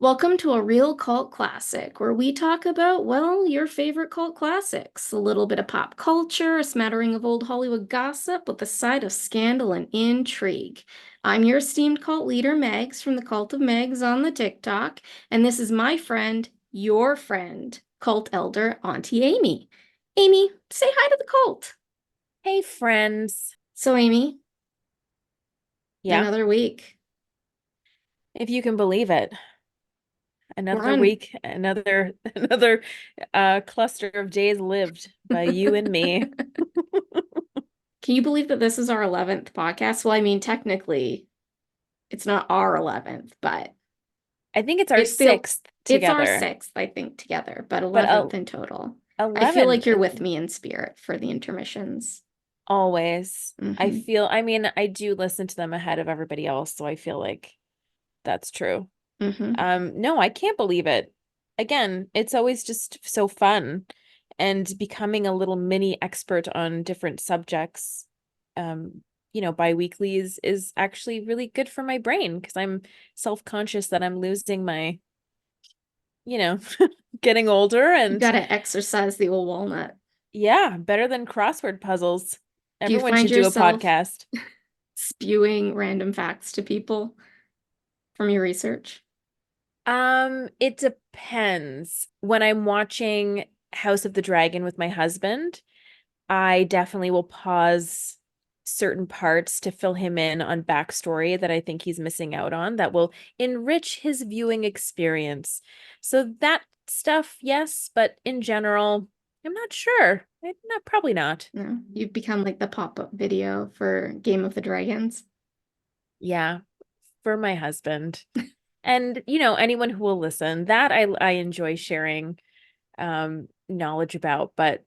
Welcome to a real cult classic where we talk about, well, your favorite cult classics. A little bit of pop culture, a smattering of old Hollywood gossip with a side of scandal and intrigue. I'm your esteemed cult leader, Megs, from the Cult of Megs on the TikTok, and this is my friend, your friend, cult elder, Auntie Amy. Amy, say hi to the cult. Hey, friends. So, Amy, Yeah, another week. if you can believe it. We're Another on. week, another another cluster of days lived by you and me. Can you believe that this is our 11th podcast? Well, I mean, technically, it's not our 11th, but I think it's our it's the sixth it's our together, sixth, I think, together, but but 11th in total. I feel like 11th you're with me in spirit for the intermissions. always. Hmm. I mean, I do listen to them ahead of everybody else, so I feel like that's true. Hmm. No, I can't believe it. Again, it's always just so fun and becoming a little mini expert on different subjects. Bi-weekly is actually really good for my brain because I'm self-conscious that I'm losing my, you know, getting older You and gotta exercise the old walnut. yeah, better than crossword puzzles. Do you Everyone find should do a yourself podcast. spewing random facts to people from your research? It depends. When I'm watching House of the Dragon with my husband, I definitely will pause certain parts to fill him in on backstory that I think he's missing out on that will enrich his viewing experience. So that stuff, yes, but in general, I'm not sure. Not probably not. No, you've become like the pop-up video for Game of the Dragons. Yeah, for my husband. And anyone who will listen, that I enjoy sharing knowledge about, but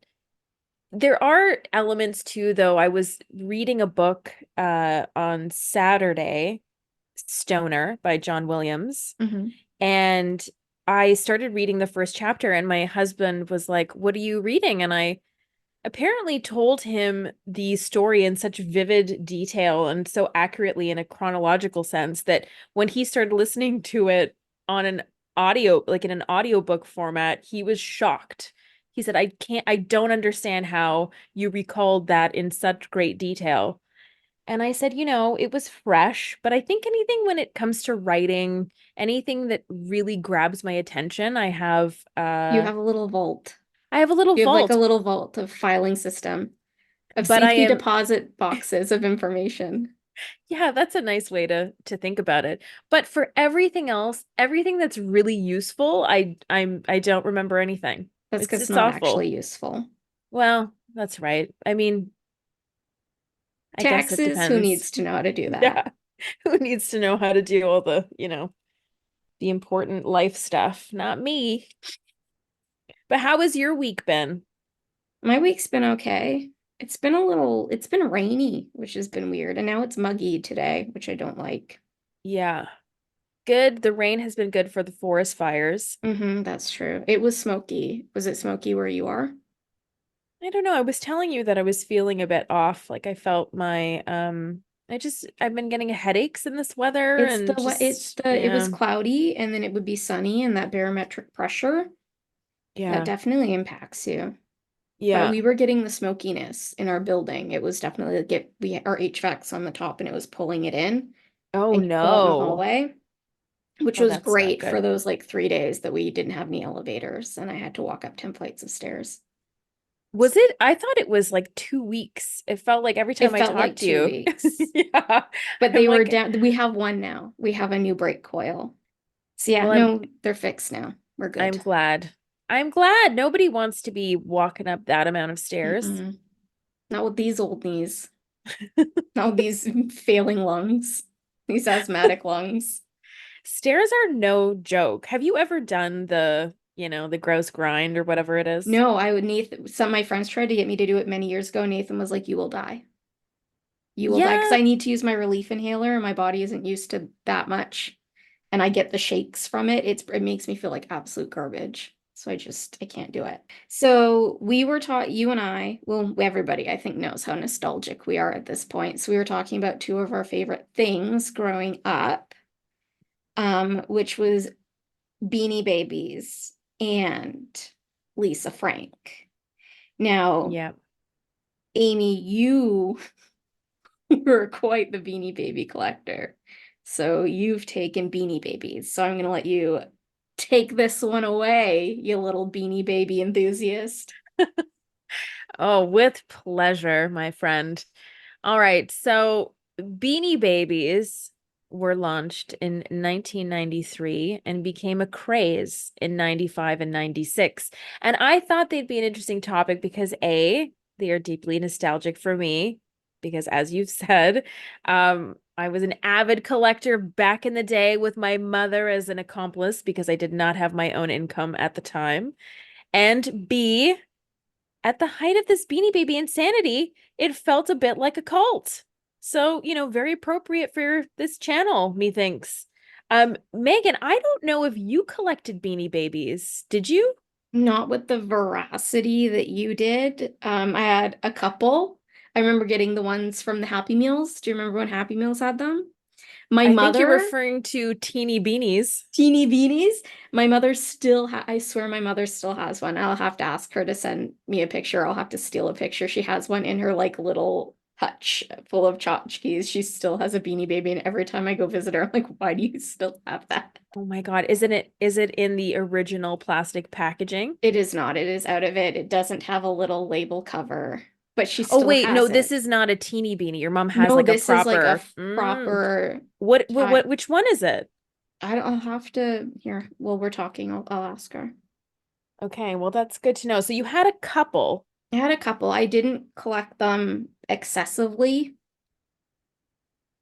there are elements too, though. I was reading a book on Saturday, Stoner by John Williams, Hmm. and I started reading the first chapter and my husband was like, "What are you reading?" And I apparently told him the story in such vivid detail and so accurately in a chronological sense that when he started listening to it on an audio, like in an audiobook format, he was shocked. He said, I don't understand how you recalled that in such great detail. And I said, it was fresh, but I think anything when it comes to writing, anything that really grabs my attention, You have a little vault. I have a little You have like a vault, little vault of filing system of but I safety am deposit boxes of information. Yeah, that's a nice way to think about it. But for everything else, everything that's really useful, I don't remember anything. That's It's because it's it's not actually awful. useful. Well, that's right. I mean, I guess it Taxes, who depends. needs to know how to do that? Yeah. Who needs to know how to do all the important life stuff? Not me. But how has your week been? My week's been okay. It's been rainy, which has been weird. And now it's muggy today, which I don't like. Yeah. Good. The rain has been good for the forest fires. That's true. It was smoky. Was it smoky where you are? I don't know. I was telling you that I was feeling a bit off. Like I felt my I've been getting headaches in this weather and just It was yeah. cloudy and then it would be sunny and that barometric pressure, that Yeah. definitely impacts you. But Yeah. we were getting the smokiness in our building. It was definitely like our HVAC's on the top and it was pulling it in. Oh And you go out in the no. hallway, which Oh, was that's not great for good. those like 3 days that we didn't have any elevators and I had to walk up 10 flights of stairs. Was it? I thought it was like 2 weeks. It felt like every It time I felt like talked to two you. weeks, Yeah. but I'm they were like, down. We have one now. We have a new brake coil. So yeah, well, no, they're fixed now. We're I'm good. glad. I'm glad nobody wants to be walking up that amount of stairs. Mm-mm. Not with these old knees. Not with these failing lungs, these asthmatic lungs. Stairs are no joke. Have you ever done the gross grind or whatever it is? No, I would Nathan. Some of my friends tried to get me to do it many years ago. Nathan was like, "You will die. You will die," because Yeah. I need to use my relief inhaler, and my body isn't used to that much, and I get the shakes from it. It makes me feel like absolute garbage. So I can't do it. So we were taught, you and I, well, everybody I think knows how nostalgic we are at this point. So we were talking about two of our favorite things growing up, which was Beanie Babies and Lisa Frank. Now, Yeah. Amy, you were quite the Beanie Baby collector. So you've taken Beanie Babies. So I'm going to let you take this one away, you little Beanie Baby enthusiast. Oh, with pleasure, my friend. All right, so Beanie Babies were launched in 1993 and became a craze in 95 and 96. And I thought they'd be an interesting topic because A, they are deeply nostalgic for me, because as you've said, I was an avid collector back in the day with my mother as an accomplice because I did not have my own income at the time. And B, at the height of this Beanie Baby insanity, it felt a bit like a cult. So, very appropriate for this channel, methinks. Megan, I don't know if you collected Beanie Babies. Did you? Not with the veracity that you did. I had a couple. I remember getting the ones from the Happy Meals. Do you remember when Happy Meals had them? My I think you're mother, referring to teeny beanies. teeny beanies. My mother still I swear my mother still has one. I'll have to ask her to send me a picture. I'll have to steal a picture. She has one in her like little hutch full of tchotchkes. She still has a Beanie Baby, and every time I go visit her, I'm like, why do you still have that? Oh my God, is it in the original plastic packaging? It is not. It is out of it. It doesn't have a little label cover, but she Oh still wait, no, has this it. is not a teeny beanie. Your mom has No, like a this is like a proper. proper tie. Which one is it? I'll have to here. While we're talking, I'll ask her. Okay, well that's good to know. So you had a couple. I had a couple. I didn't collect them excessively.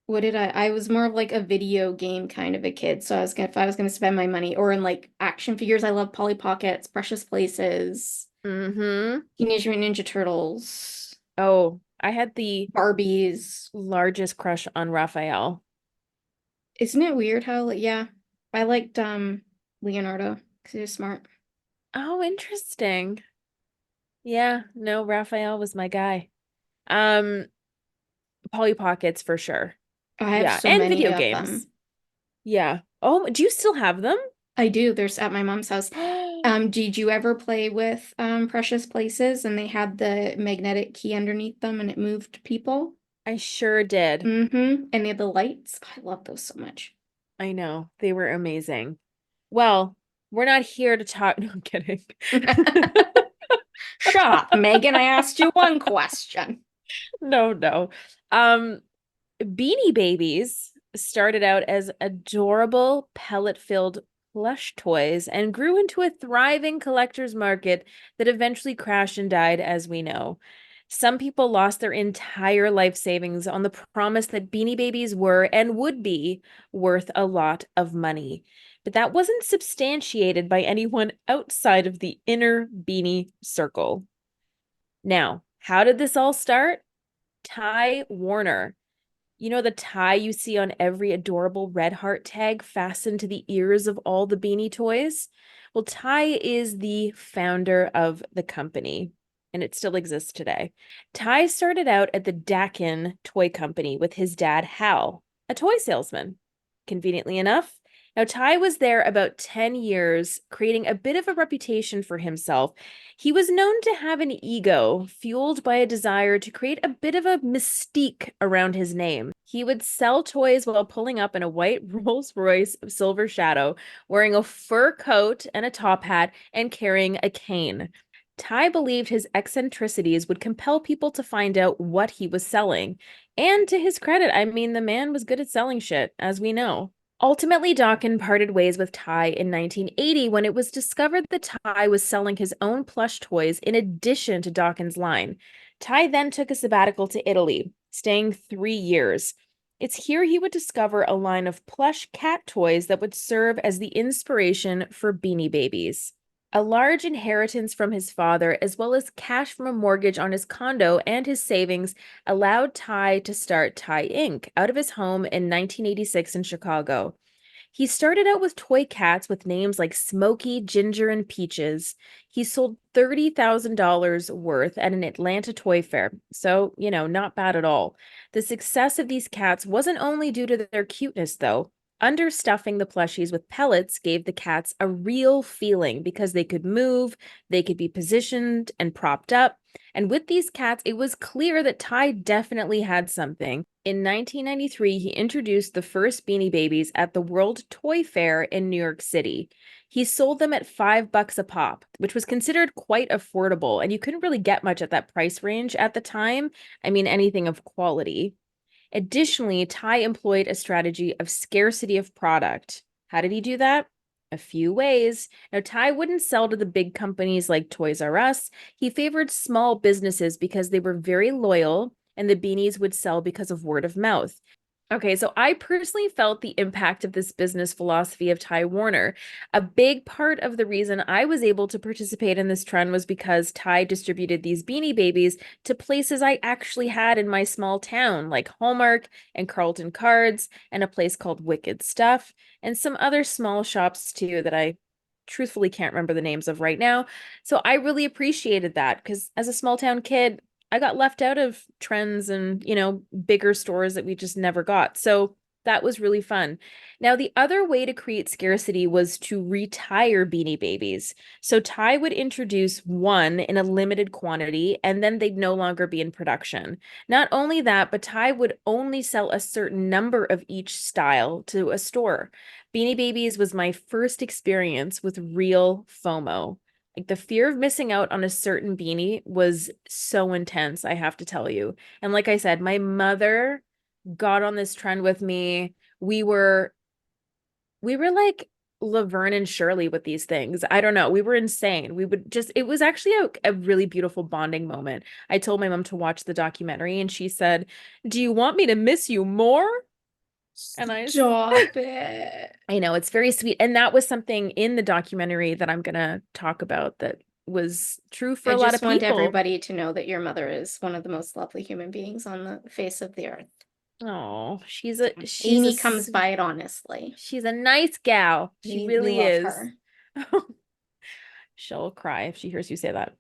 What did I? I was more of like a video game kind of a kid. So I was gonna, if I was gonna spend my money, or in like action figures, I love Polly Pockets, Precious Places, Mm-hmm. Teenage Mutant Ninja Turtles, Oh, I had the Barbies. largest crush on Raphael. Isn't it weird how, like, yeah, I liked Leonardo because he was smart. Oh, interesting. Yeah, no, Raphael was my guy. Um, Polly Pockets for sure. I have Yeah, so and many video of games. them. Yeah. Oh, do you still have them? I do. There's at my mom's house. Did you ever play with Precious Places and they had the magnetic key underneath them and it moved people? I sure did. Mm-hmm. And they had the lights. I love those so much. I know. They were amazing. Well, we're not here to talk. No, I'm kidding. Shut up, Megan. I asked you one question. No, no. Um, Beanie Babies started out as adorable pellet-filled plush toys and grew into a thriving collector's market that eventually crashed and died, as we know. Some people lost their entire life savings on the promise that Beanie Babies were and would be worth a lot of money. But that wasn't substantiated by anyone outside of the inner Beanie circle. Now, how did this all start? Ty Warner, the tie you see on every adorable red heart tag fastened to the ears of all the Beanie toys? Well, Ty is the founder of the company, and it still exists today. Ty started out at the Dakin Toy Company with his dad, Hal, a toy salesman. Conveniently enough, now Ty was there about 10 years, creating a bit of a reputation for himself. He was known to have an ego fueled by a desire to create a bit of a mystique around his name. He would sell toys while pulling up in a white Rolls-Royce Silver Shadow, wearing a fur coat and a top hat, and carrying a cane. Ty believed his eccentricities would compel people to find out what he was selling. And to his credit, I mean, the man was good at selling shit, as we know. Ultimately, Dawkins parted ways with Ty in 1980 when it was discovered that Ty was selling his own plush toys in addition to Dawkins' line. Ty then took a sabbatical to Italy, staying 3 years. It's here he would discover a line of plush cat toys that would serve as the inspiration for Beanie Babies. A large inheritance from his father, as well as cash from a mortgage on his condo and his savings, allowed Ty to start Ty Inc. out of his home in 1986 in Chicago. He started out with toy cats with names like Smokey, Ginger, and Peaches. He sold $30,000 worth at an Atlanta toy fair, so, not bad at all. The success of these cats wasn't only due to their cuteness, though. Understuffing the plushies with pellets gave the cats a real feeling because they could move, they could be positioned and propped up. And with these cats, it was clear that Ty definitely had something. In 1993, he introduced the first Beanie Babies at the World Toy Fair in New York City. He sold them at $5 a pop, which was considered quite affordable, and you couldn't really get much at that price range at the time. I mean, anything of quality. Additionally, Ty employed a strategy of scarcity of product. How did he do that? A few ways. Now, Ty wouldn't sell to the big companies like Toys R Us. He favored small businesses because they were very loyal, and the beanies would sell because of word of mouth. Okay, so I personally felt the impact of this business philosophy of Ty Warner. A big part of the reason I was able to participate in this trend was because Ty distributed these Beanie Babies to places I actually had in my small town, like Hallmark and Carlton Cards, and a place called Wicked Stuff, and some other small shops too that I truthfully can't remember the names of right now. So I really appreciated that because as a small town kid, I got left out of trends and, bigger stores that we just never got. So that was really fun. Now, the other way to create scarcity was to retire Beanie Babies. So Ty would introduce one in a limited quantity, and then they'd no longer be in production. Not only that, but Ty would only sell a certain number of each style to a store. Beanie Babies was my first experience with real FOMO. Like the fear of missing out on a certain beanie was so intense, I have to tell you. And like I said, my mother got on this trend with me. We were like Laverne and Shirley with these things. I don't know. We were insane. It was actually a really beautiful bonding moment. I told my mom to watch the documentary and she said, "Do you want me to miss you more?" And Stop it. I know it's very sweet. And that was something in the documentary that I'm gonna talk about that was true for I a lot of just want people. everybody to know that your mother is one of the most lovely human beings on the face of the earth. Oh, she's Amy comes by it honestly. she's a nice gal. She We really love is. her. She'll cry if she hears you say that.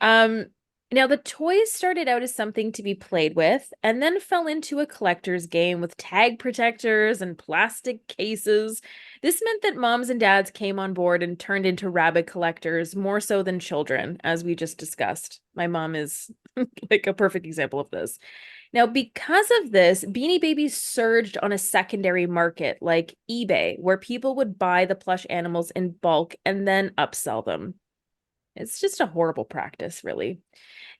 Um, Now the toys started out as something to be played with and then fell into a collector's game with tag protectors and plastic cases. This meant that moms and dads came on board and turned into rabid collectors more so than children, as we just discussed. My mom is like a perfect example of this. Now, because of this, Beanie Babies surged on a secondary market like eBay, where people would buy the plush animals in bulk and then upsell them. It's just a horrible practice, really.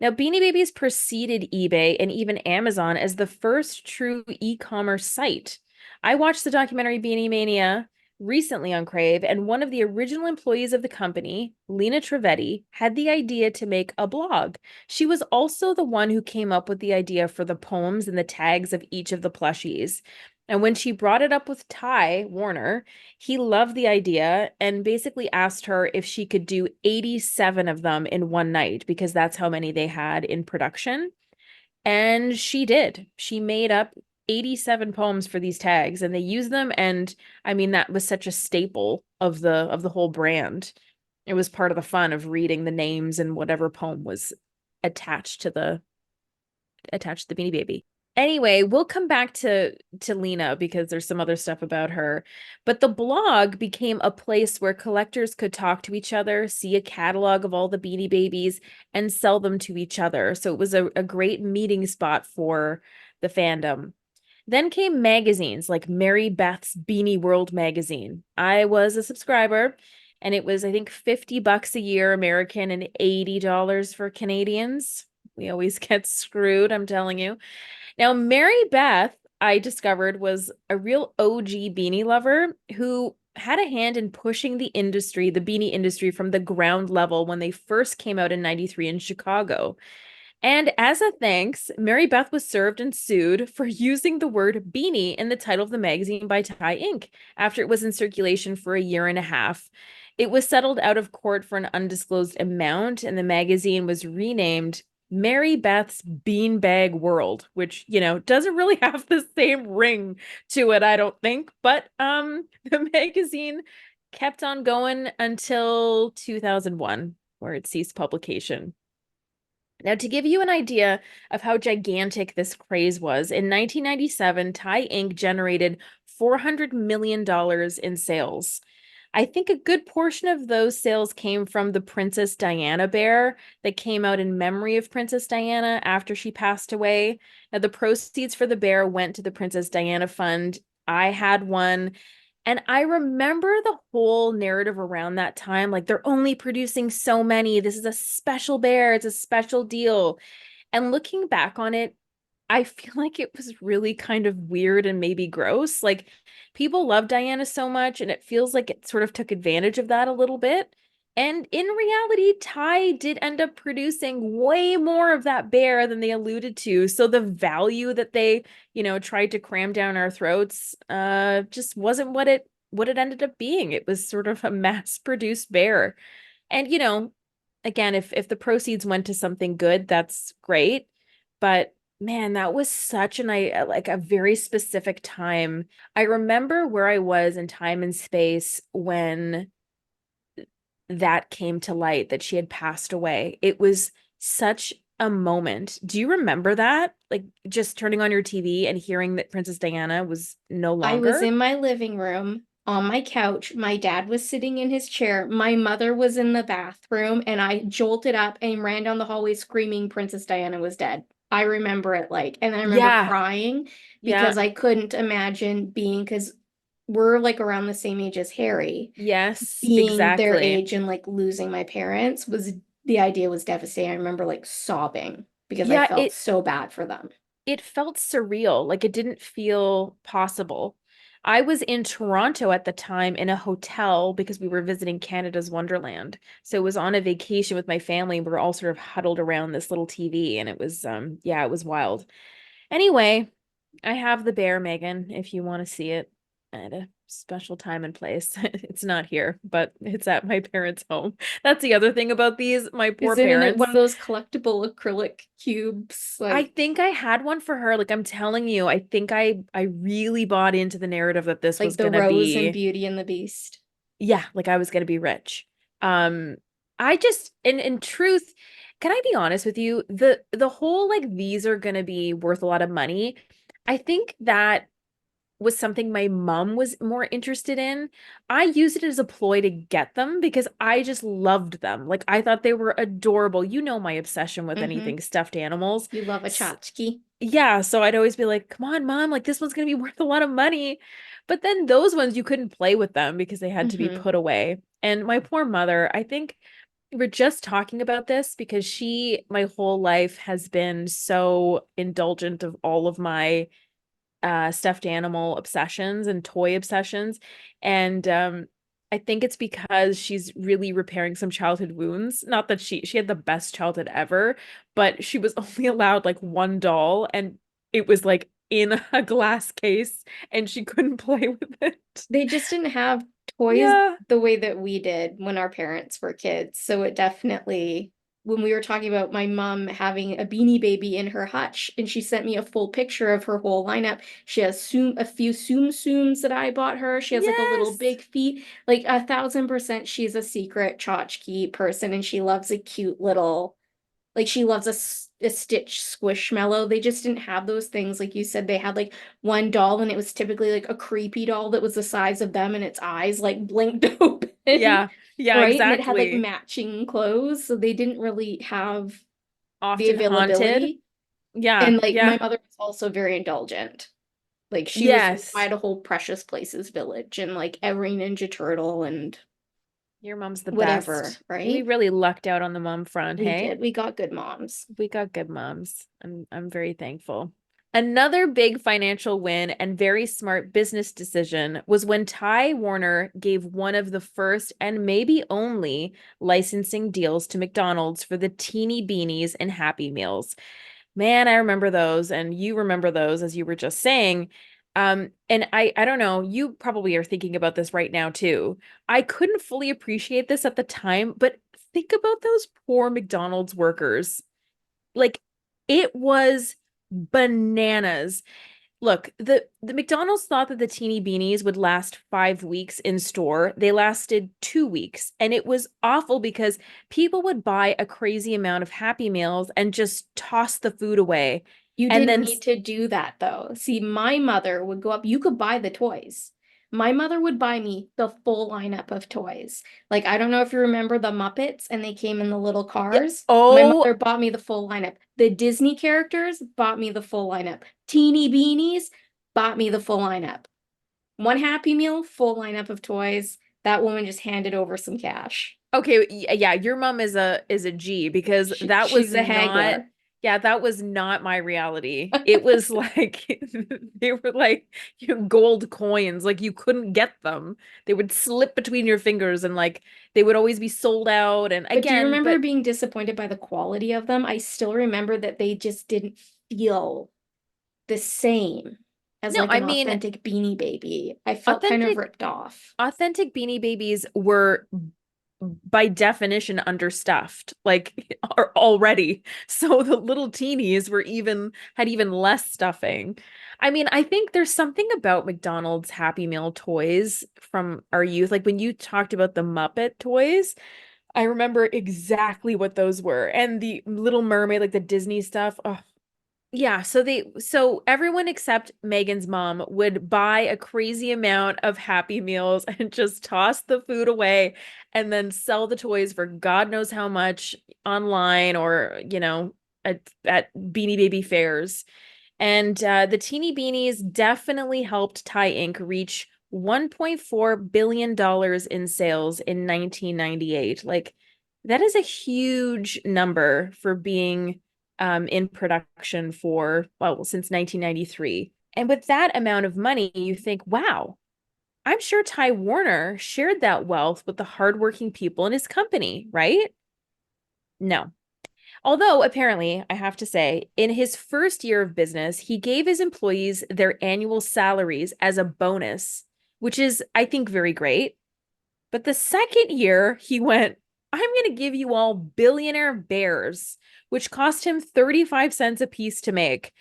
Now, Beanie Babies preceded eBay and even Amazon as the first true e-commerce site. I watched the documentary Beanie Mania recently on Crave, and one of the original employees of the company, Lena Trevetti, had the idea to make a blog. She was also the one who came up with the idea for the poems and the tags of each of the plushies. And when she brought it up with Ty Warner, he loved the idea and basically asked her if she could do 87 of them in one night because that's how many they had in production. And she did. She made up 87 poems for these tags and they used them, and I mean that was such a staple of the whole brand. It was part of the fun of reading the names and whatever poem was attached to the Beanie Baby. Anyway, we'll come back to Lena because there's some other stuff about her. But the blog became a place where collectors could talk to each other, see a catalog of all the Beanie Babies, and sell them to each other. So it was a great meeting spot for the fandom. Then came magazines like Mary Beth's Beanie World magazine. I was a subscriber, and it was, I think, $50 a year American and $80 for Canadians. We always get screwed, I'm telling you. Now, Mary Beth, I discovered, was a real OG beanie lover who had a hand in pushing the beanie industry from the ground level when they first came out in 93 in Chicago. And as a thanks, Mary Beth was served and sued for using the word beanie in the title of the magazine by Tie Inc. after it was in circulation for a year and a half. It was settled out of court for an undisclosed amount, and the magazine was renamed Mary Beth's Beanbag World, which, doesn't really have the same ring to it, I don't think. But the magazine kept on going until 2001, where it ceased publication. Now, to give you an idea of how gigantic this craze was, in 1997, Tie Inc. generated $400 million in sales. I think a good portion of those sales came from the Princess Diana bear that came out in memory of Princess Diana after she passed away. Now, the proceeds for the bear went to the Princess Diana Fund. I had one. And I remember the whole narrative around that time, like they're only producing so many. This is a special bear. It's a special deal. And looking back on it, I feel like it was really kind of weird and maybe gross. Like people love Diana so much, and it feels like it sort of took advantage of that a little bit. And in reality, Ty did end up producing way more of that bear than they alluded to. So the value that they, tried to cram down our throats, just wasn't what it ended up being. It was sort of a mass-produced bear. And again, if the proceeds went to something good, that's great. But man, that was such like a very specific time. I remember where I was in time and space when that came to light that she had passed away. It was such a moment. Do you remember that? Like just turning on your TV and hearing that Princess Diana was no I was longer? in my living room on my couch. My dad was sitting in his chair. My mother was in the bathroom, and I jolted up and ran down the hallway screaming Princess Diana was dead. I remember it and I remember Yeah. crying Yeah. because I couldn't imagine because we're like around the same age as Harry. Yes, Being their exactly. age and like losing my parents was the idea was devastating. I remember like sobbing because I Yeah, felt so bad for them. it felt surreal. Like it didn't feel possible. I was in Toronto at the time in a hotel because we were visiting Canada's Wonderland. So it was on a vacation with my family. We were all sort of huddled around this little TV, and it was yeah, it was wild. Anyway, I have the bear, Megan, if you want to see it at a special time and place. It's not here, but it's at my parents' home. That's the other thing about these, my poor Is it in one of parents. those collectible acrylic cubes? I Like think I had one for her. Like I'm telling you, I think I really bought into the narrative that this was the gonna Rose and be, Beauty and the Beast. yeah, like I was gonna be rich. Um, I just in truth, can I be honest with you? The whole like these are gonna be worth a lot of money. I think that was something my mom was more interested in. I used it as a ploy to get them because I just loved them. Like I thought they were adorable. You know my obsession with Mm-hmm. anything stuffed animals. You love a tchotchke. Yeah, so I'd always be like, "Come on, mom, like this one's gonna be worth a lot of money." But then those ones you couldn't play with them because they had to be Mm-hmm. put away. And my poor mother, I think we're just talking about this because she, my whole life, has been so indulgent of all of my stuffed animal obsessions and toy obsessions. And I think it's because she's really repairing some childhood wounds. Not that she had the best childhood ever, but she was only allowed like one doll, and it was like in a glass case and she couldn't play with it. They just didn't have toys Yeah. the way that we did when our parents were kids. So it definitely, when we were talking about my mom having a Beanie Baby in her hutch, and she sent me a full picture of her whole lineup. She has a few Tsum Tsums that I bought her. She has like a little Yes. big feet. Like 1,000% she's a secret tchotchke person, and she loves a cute little she loves a Stitch Squishmallow. They just didn't have those things. Like you said, they had like one doll, and it was typically like a creepy doll that was the size of them, and its eyes like blinked open, Yeah. Yeah, right? And it had like exactly. matching clothes. So they didn't really have the Often haunted. availability. Yeah. And like my Yeah. mother was also very indulgent. Like she was, I Yes. had a whole Precious Places village and like every Ninja Turtle and Your mom's the whatever, best. We right? really lucked out on the mom front, We hey? did. We got good moms. We got good moms. I'm very thankful. Another big financial win and very smart business decision was when Ty Warner gave one of the first and maybe only licensing deals to McDonald's for the teeny beanies and Happy Meals. Man, I remember those, and you remember those as you were just saying. And I don't know, you probably are thinking about this right now too. I couldn't fully appreciate this at the time, but think about those poor McDonald's workers. Like it was bananas. Look, the McDonald's thought that the teeny beanies would last 5 weeks in store. They lasted 2 weeks, and it was awful because people would buy a crazy amount of Happy Meals and just toss the food away. You And didn't then need to do that though. See, my mother would go up, you could buy the toys. My mother would buy me the full lineup of toys. Like, I don't know if you remember the Muppets and they came in the little yeah, cars. My oh, mother bought me the full lineup. The Disney characters bought me the full lineup. Teeny Beanies bought me the full lineup. One Happy Meal, full lineup of toys. That woman just handed over some cash. okay, yeah, your mom is a G because that was She's a not, haggler. yeah, that was not my reality. It was like they were like gold coins, like you couldn't get them. They would slip between your fingers and like they would always be sold out. And But do you again, remember but being disappointed by the quality of them? I still remember that they just didn't feel the same as no, like I an mean, authentic Beanie Baby. I felt kind of authentic ripped off. authentic Beanie Babies were by definition understuffed, like are already. So the little teenies were even had even less stuffing. I mean, I think there's something about McDonald's Happy Meal toys from our youth. Like when you talked about the Muppet toys, I remember exactly what those were. And the Little Mermaid, like the Disney stuff. Oh, yeah, so everyone except Megan's mom would buy a crazy amount of Happy Meals and just toss the food away and then sell the toys for God knows how much online or, at Beanie Baby fairs. And the Teeny Beanies definitely helped Thai Inc. reach $1.4 billion in sales in 1998. Like, that is a huge number for being in production for, well, since 1993. And with that amount of money, you think, wow, I'm sure Ty Warner shared that wealth with the hardworking people in his company, right? No. Although, apparently, I have to say, in his first year of business, he gave his employees their annual salaries as a bonus, which is, I think, very great. But the second year, he went, I'm going to give you all billionaire bears, which cost him 35 cents a piece to make.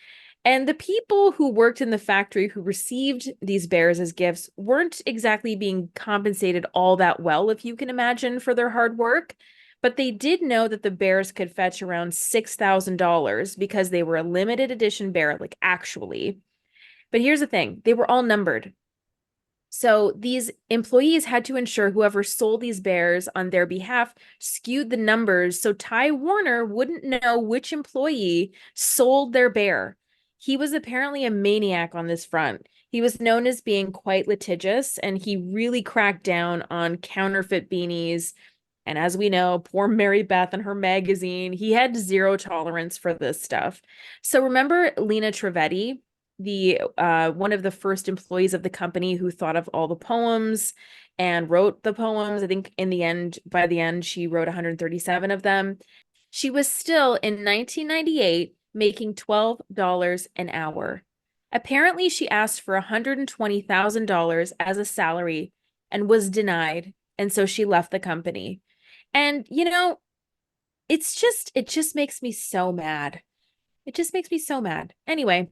And the people who worked in the factory who received these bears as gifts weren't exactly being compensated all that well, if you can imagine, for their hard work. But they did know that the bears could fetch around $6,000 because they were a limited edition bear, like actually. But here's the thing, they were all numbered. So these employees had to ensure whoever sold these bears on their behalf skewed the numbers so Ty Warner wouldn't know which employee sold their bear. He was apparently a maniac on this front. He was known as being quite litigious, and he really cracked down on counterfeit beanies. And as we know, poor Mary Beth and her magazine, he had zero tolerance for this stuff. So remember Lena Trevetti, the one of the first employees of the company who thought of all the poems and wrote the poems. I think in the end, by the end, she wrote 137 of them. She was still in 1998 making $12 an hour. Apparently, she asked for $120,000 as a salary and was denied, and so she left the company. And it just makes me so mad. It just makes me so mad. Anyway,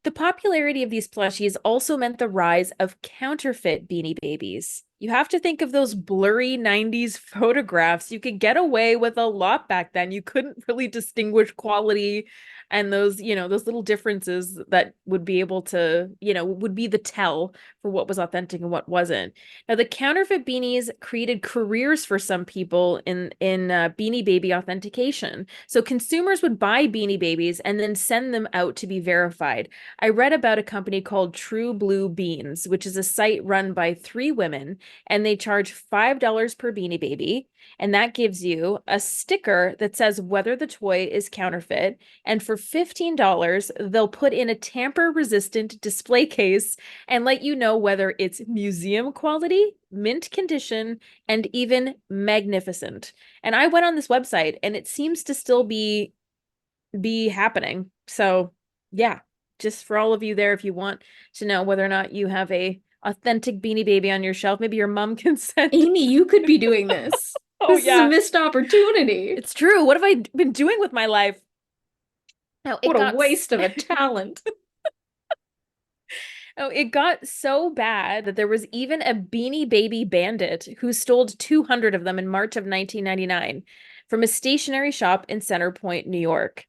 the popularity of these plushies also meant the rise of counterfeit Beanie Babies. You have to think of those blurry 90s photographs. You could get away with a lot back then. You couldn't really distinguish quality and those little differences that would be able to, would be the tell for what was authentic and what wasn't. Now, the counterfeit beanies created careers for some people in Beanie Baby authentication. So consumers would buy Beanie Babies and then send them out to be verified. I read about a company called True Blue Beans, which is a site run by three women, and they charge $5 per Beanie Baby. And that gives you a sticker that says whether the toy is counterfeit. And for $15, they'll put in a tamper-resistant display case and let you know whether it's museum quality, mint condition, and even magnificent. And I went on this website and it seems to still be happening. So, yeah, just for all of you there, if you want to know whether or not you have a authentic Beanie Baby on your shelf, maybe your mom can send. Amy, you could be doing this. Oh This is a yeah, missed opportunity. it's true. What have I been doing with my life? No, What a waste of a talent. it got so bad that there was even a Beanie Baby bandit who stole 200 of them in March of 1999 from a stationery shop in Center Point, New York.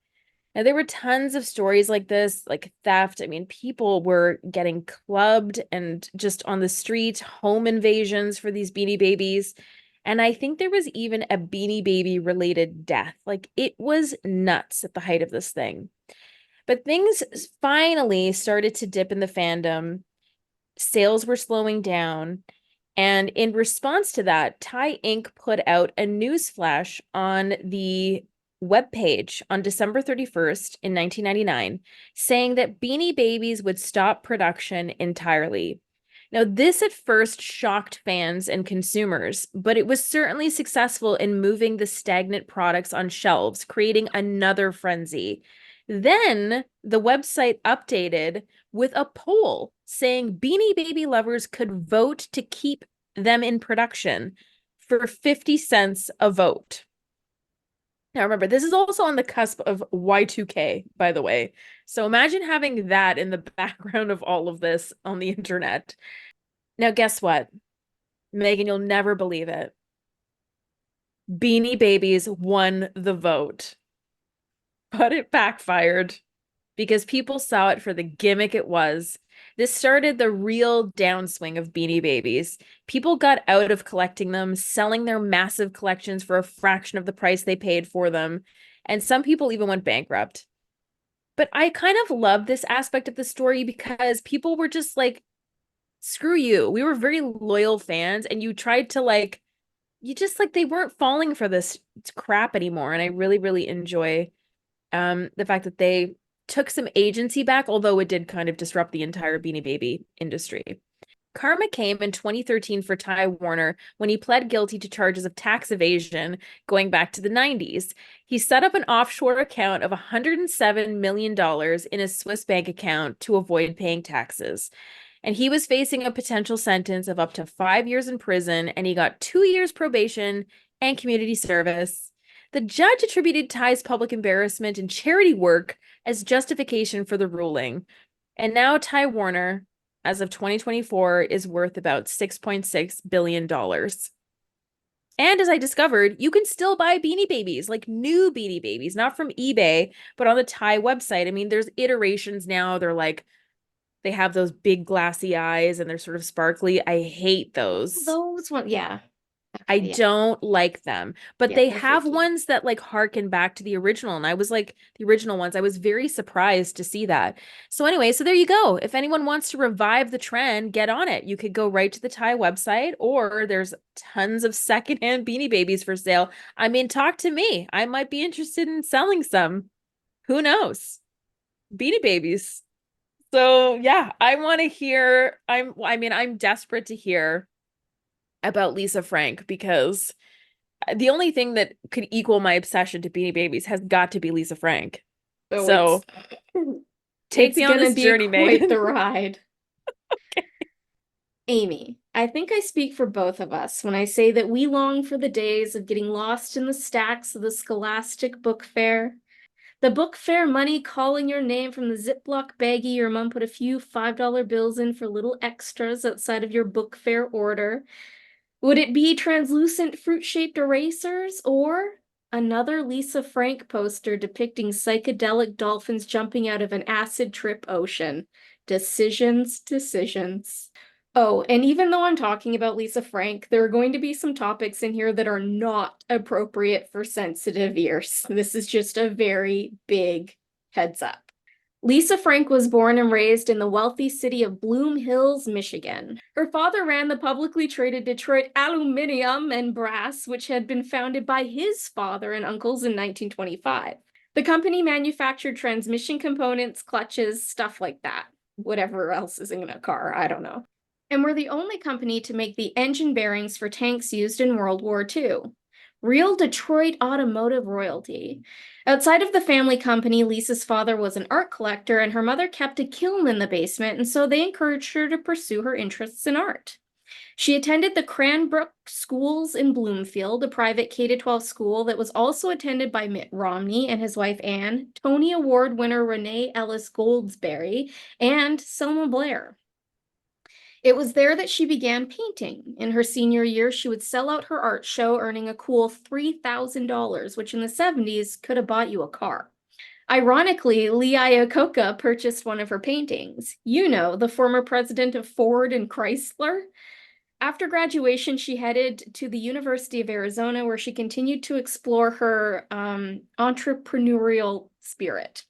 Now, there were tons of stories like this, like theft. I mean, people were getting clubbed and just on the street, home invasions for these Beanie Babies. And I think there was even a Beanie Baby related death. Like it was nuts at the height of this thing. But things finally started to dip in the fandom. Sales were slowing down. And in response to that, Thai Inc. put out a news flash on the webpage on December 31st in 1999, saying that Beanie Babies would stop production entirely. Now, this at first shocked fans and consumers, but it was certainly successful in moving the stagnant products on shelves, creating another frenzy. Then the website updated with a poll saying Beanie Baby lovers could vote to keep them in production for 50 cents a vote. Now, remember, this is also on the cusp of Y2K, by the way. So imagine having that in the background of all of this on the internet. Now, guess what? Megan, you'll never believe it. Beanie Babies won the vote, but it backfired because people saw it for the gimmick it was. This started the real downswing of Beanie Babies. People got out of collecting them, selling their massive collections for a fraction of the price they paid for them, and some people even went bankrupt. But I kind of love this aspect of the story because people were just like, screw you. We were very loyal fans, and you tried to like, you just like, they weren't falling for this crap anymore. And I really, really enjoy the fact that they took some agency back, although it did kind of disrupt the entire Beanie Baby industry. Karma came in 2013 for Ty Warner when he pled guilty to charges of tax evasion going back to the 90s. He set up an offshore account of $107 million in a Swiss bank account to avoid paying taxes. And he was facing a potential sentence of up to 5 years in prison, and he got 2 years probation and community service. The judge attributed Ty's public embarrassment and charity work as justification for the ruling. And now Ty Warner, as of 2024, is worth about $6.6 billion. And as I discovered, you can still buy Beanie Babies, like new Beanie Babies, not from eBay, but on the Ty website. I mean, there's iterations now. They're like, they have those big glassy eyes and they're sort of sparkly. I hate those. Those one, yeah. I Okay, yeah. don't like them, but Yeah, they they're have freaky. ones that like harken back to the original. And I was like, the original ones, I was very surprised to see that. So, anyway, so there you go. If anyone wants to revive the trend, get on it. You could go right to the Thai website, or there's tons of secondhand Beanie Babies for sale. I mean, talk to me. I might be interested in selling some. Who knows? Beanie Babies. So, yeah, I want to hear. I'm desperate to hear about Lisa Frank because the only thing that could equal my obsession to Beanie Babies has got to be Lisa Frank. So So take it's me on gonna this be journey, quite Megan. the ride. Amy, I think I speak for both of us when I say that we long for the days of getting lost in the stacks of the Scholastic Book Fair. The book fair money calling your name from the Ziploc baggie your mom put a few $5 bills in for little extras outside of your book fair order. Would it be translucent fruit-shaped erasers or another Lisa Frank poster depicting psychedelic dolphins jumping out of an acid trip ocean? Decisions, decisions. Oh, and even though I'm talking about Lisa Frank, there are going to be some topics in here that are not appropriate for sensitive ears. This is just a very big heads up. Lisa Frank was born and raised in the wealthy city of Bloom Hills, Michigan. Her father ran the publicly traded Detroit Aluminum and Brass, which had been founded by his father and uncles in 1925. The company manufactured transmission components, clutches, stuff like that. Whatever else is in a car, I don't know. And were the only company to make the engine bearings for tanks used in World War II. Real Detroit automotive royalty. Outside of the family company, Lisa's father was an art collector and her mother kept a kiln in the basement, and so they encouraged her to pursue her interests in art. She attended the Cranbrook Schools in Bloomfield, a private K-12 school that was also attended by Mitt Romney and his wife Anne, Tony Award winner Renee Ellis Goldsberry, and Selma Blair. It was there that she began painting. In her senior year, she would sell out her art show, earning a cool $3,000, which in the 70s could have bought you a car. Ironically, Lee Iacocca purchased one of her paintings. You know, the former president of Ford and Chrysler. After graduation, she headed to the University of Arizona, where she continued to explore her entrepreneurial spirit.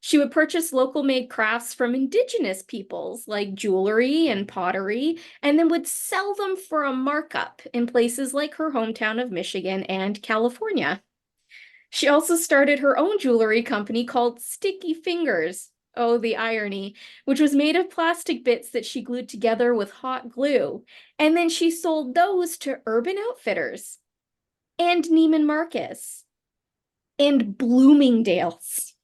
She would purchase local made crafts from indigenous peoples like jewelry and pottery, and then would sell them for a markup in places like her hometown of Michigan and California. She also started her own jewelry company called Sticky Fingers. Oh, the irony, which was made of plastic bits that she glued together with hot glue. And then she sold those to Urban Outfitters and Neiman Marcus and Bloomingdale's.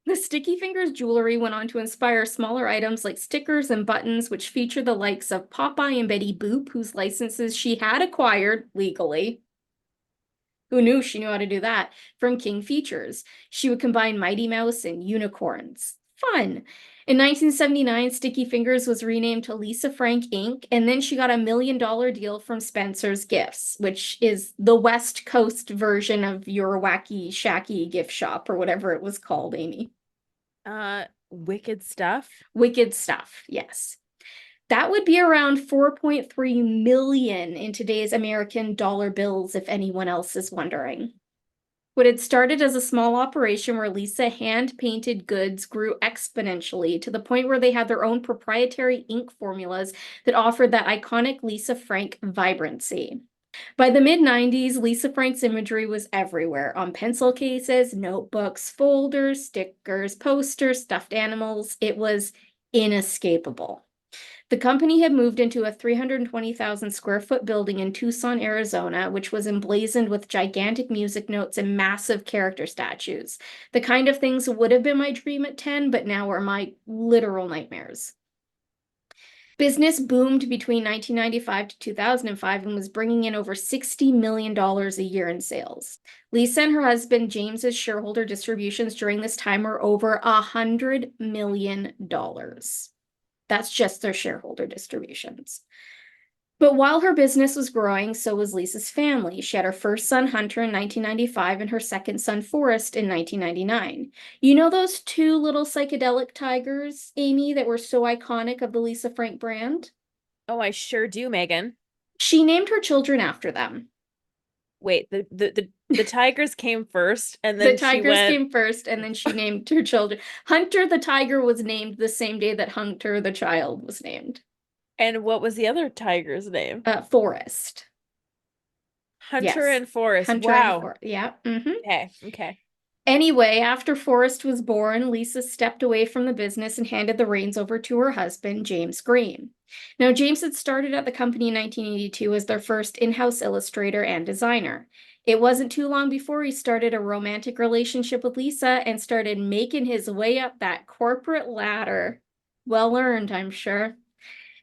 The Sticky Fingers jewelry went on to inspire smaller items like stickers and buttons, which feature the likes of Popeye and Betty Boop, whose licenses she had acquired legally. Who knew she knew how to do that? From King Features. She would combine Mighty Mouse and unicorns. Fun. In 1979, Sticky Fingers was renamed to Lisa Frank Inc., and then she got a $1 million deal from Spencer's Gifts, which is the West Coast version of your wacky, shacky gift shop or whatever it was called, Amy. Wicked stuff. Wicked stuff, yes. That would be around 4.3 million in today's American dollar bills, if anyone else is wondering. What had started as a small operation where Lisa hand-painted goods grew exponentially to the point where they had their own proprietary ink formulas that offered that iconic Lisa Frank vibrancy. By the mid-90s, Lisa Frank's imagery was everywhere, on pencil cases, notebooks, folders, stickers, posters, stuffed animals. It was inescapable. The company had moved into a 320,000 square foot building in Tucson, Arizona, which was emblazoned with gigantic music notes and massive character statues. The kind of things would have been my dream at 10, but now are my literal nightmares. Business boomed between 1995 to 2005 and was bringing in over $60 million a year in sales. Lisa and her husband James's shareholder distributions during this time were over $100 million. That's just their shareholder distributions. But while her business was growing, so was Lisa's family. She had her first son, Hunter, in 1995, and her second son, Forrest, in 1999. You know those two little psychedelic tigers, Amy, that were so iconic of the Lisa Frank brand? Oh, I sure do, Megan. She named her children after them. Wait, the tigers came first, and The then she tigers went. came first, and then she named her children. Hunter the tiger was named the same day that Hunter the child was named. And what was the other tiger's name? Forrest. Hunter Yes. and Forrest. Hunter and Wow. Forrest. Yeah. Mm-hmm. Okay, okay. Anyway, after Forrest was born, Lisa stepped away from the business and handed the reins over to her husband, James Green. Now, James had started at the company in 1982 as their first in-house illustrator and designer. It wasn't too long before he started a romantic relationship with Lisa and started making his way up that corporate ladder. Well earned, I'm sure.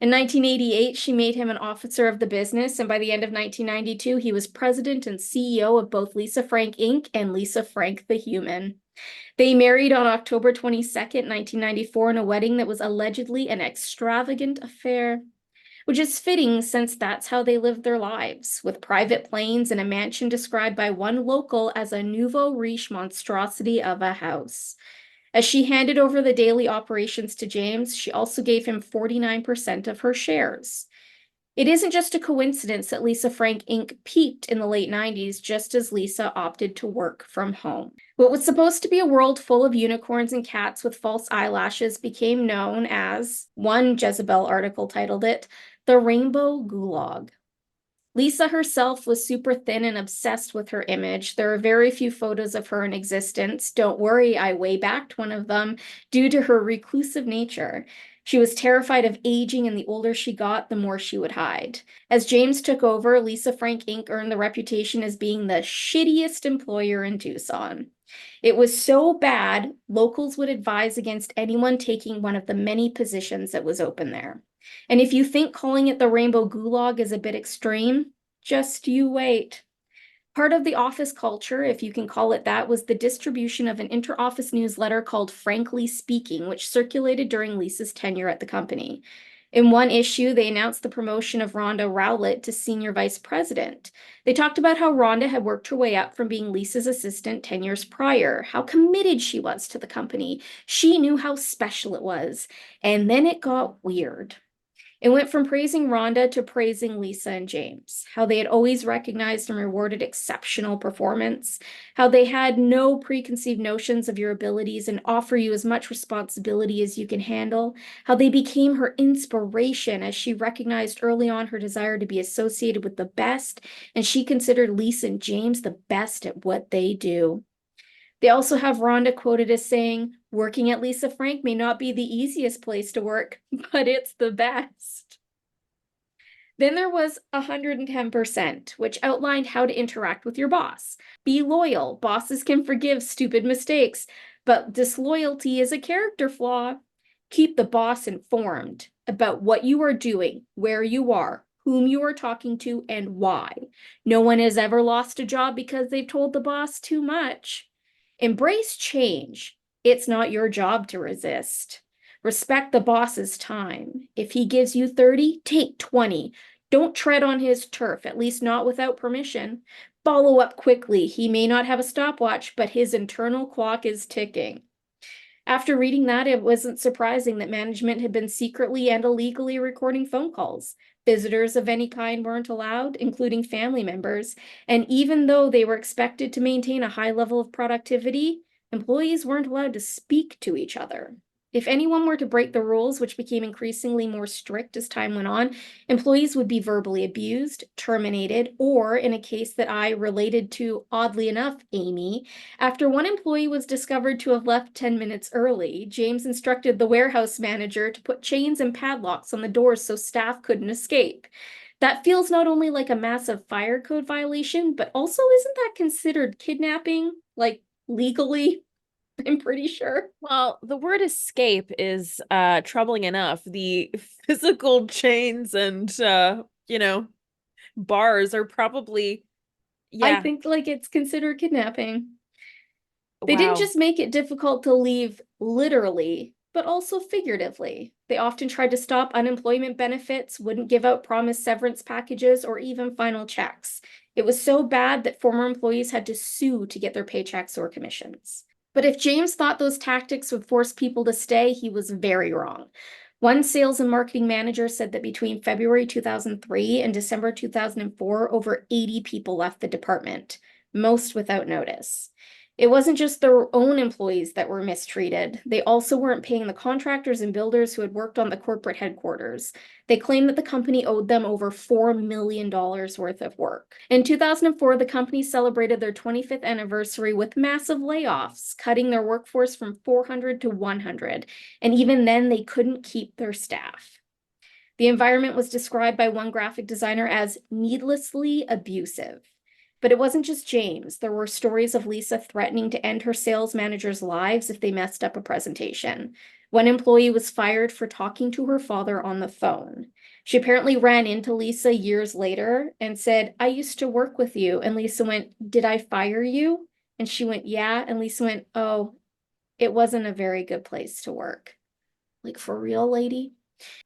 In 1988, she made him an officer of the business, and by the end of 1992, he was president and CEO of both Lisa Frank Inc. and Lisa Frank the Human. They married on October 22nd, 1994, in a wedding that was allegedly an extravagant affair, which is fitting since that's how they lived their lives, with private planes and a mansion described by one local as a nouveau riche monstrosity of a house. As she handed over the daily operations to James, she also gave him 49% of her shares. It isn't just a coincidence that Lisa Frank Inc. peaked in the late 90s just as Lisa opted to work from home. What was supposed to be a world full of unicorns and cats with false eyelashes became known as, one Jezebel article titled it, the Rainbow Gulag. Lisa herself was super thin and obsessed with her image. There are very few photos of her in existence. Don't worry, I way backed one of them due to her reclusive nature. She was terrified of aging, and the older she got, the more she would hide. As James took over, Lisa Frank Inc. earned the reputation as being the shittiest employer in Tucson. It was so bad, locals would advise against anyone taking one of the many positions that was open there. And if you think calling it the Rainbow Gulag is a bit extreme, just you wait. Part of the office culture, if you can call it that, was the distribution of an inter-office newsletter called Frankly Speaking, which circulated during Lisa's tenure at the company. In one issue, they announced the promotion of Rhonda Rowlett to senior vice president. They talked about how Rhonda had worked her way up from being Lisa's assistant 10 years prior, how committed she was to the company. She knew how special it was. And then it got weird. It went from praising Rhonda to praising Lisa and James, how they had always recognized and rewarded exceptional performance, how they had no preconceived notions of your abilities and offer you as much responsibility as you can handle, how they became her inspiration as she recognized early on her desire to be associated with the best, and she considered Lisa and James the best at what they do. They also have Rhonda quoted as saying, "Working at Lisa Frank may not be the easiest place to work, but it's the best." Then there was 110%, which outlined how to interact with your boss. Be loyal. Bosses can forgive stupid mistakes, but disloyalty is a character flaw. Keep the boss informed about what you are doing, where you are, whom you are talking to, and why. No one has ever lost a job because they've told the boss too much. Embrace change. It's not your job to resist. Respect the boss's time. If he gives you 30, take 20. Don't tread on his turf, at least not without permission. Follow up quickly. He may not have a stopwatch, but his internal clock is ticking. After reading that, it wasn't surprising that management had been secretly and illegally recording phone calls. Visitors of any kind weren't allowed, including family members, and even though they were expected to maintain a high level of productivity, employees weren't allowed to speak to each other. If anyone were to break the rules, which became increasingly more strict as time went on, employees would be verbally abused, terminated, or, in a case that I related to, oddly enough, Amy, after one employee was discovered to have left 10 minutes early, James instructed the warehouse manager to put chains and padlocks on the doors so staff couldn't escape. That feels not only like a massive fire code violation, but also isn't that considered kidnapping? Like legally, I'm pretty sure. Well, the word escape is troubling enough. The physical chains and bars are probably, I yeah. think like it's considered kidnapping. They didn't Wow. just make it difficult to leave literally, but also figuratively. They often tried to stop unemployment benefits, wouldn't give out promised severance packages, or even final checks. It was so bad that former employees had to sue to get their paychecks or commissions. But if James thought those tactics would force people to stay, he was very wrong. One sales and marketing manager said that between February 2003 and December 2004, over 80 people left the department, most without notice. It wasn't just their own employees that were mistreated. They also weren't paying the contractors and builders who had worked on the corporate headquarters. They claimed that the company owed them over $4 million worth of work. In 2004, the company celebrated their 25th anniversary with massive layoffs, cutting their workforce from 400 to 100. And even then, they couldn't keep their staff. The environment was described by one graphic designer as needlessly abusive. But it wasn't just James. There were stories of Lisa threatening to end her sales managers' lives if they messed up a presentation. One employee was fired for talking to her father on the phone. She apparently ran into Lisa years later and said, "I used to work with you." And Lisa went, "Did I fire you?" And she went, "Yeah." And Lisa went, "Oh, it wasn't a very good place to work." Like, for real, lady?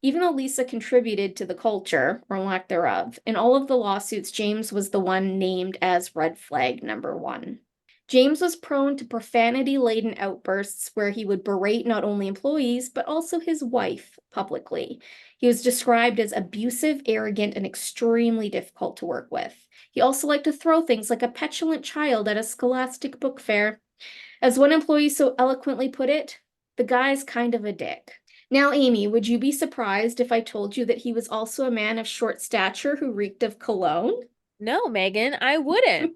Even though Lisa contributed to the culture, or lack thereof, in all of the lawsuits, James was the one named as red flag number one. James was prone to profanity-laden outbursts where he would berate not only employees, but also his wife publicly. He was described as abusive, arrogant, and extremely difficult to work with. He also liked to throw things like a petulant child at a scholastic book fair. As one employee so eloquently put it, "The guy's kind of a dick." Now, Amy, would you be surprised if I told you that he was also a man of short stature who reeked of cologne? No, Megan, I wouldn't.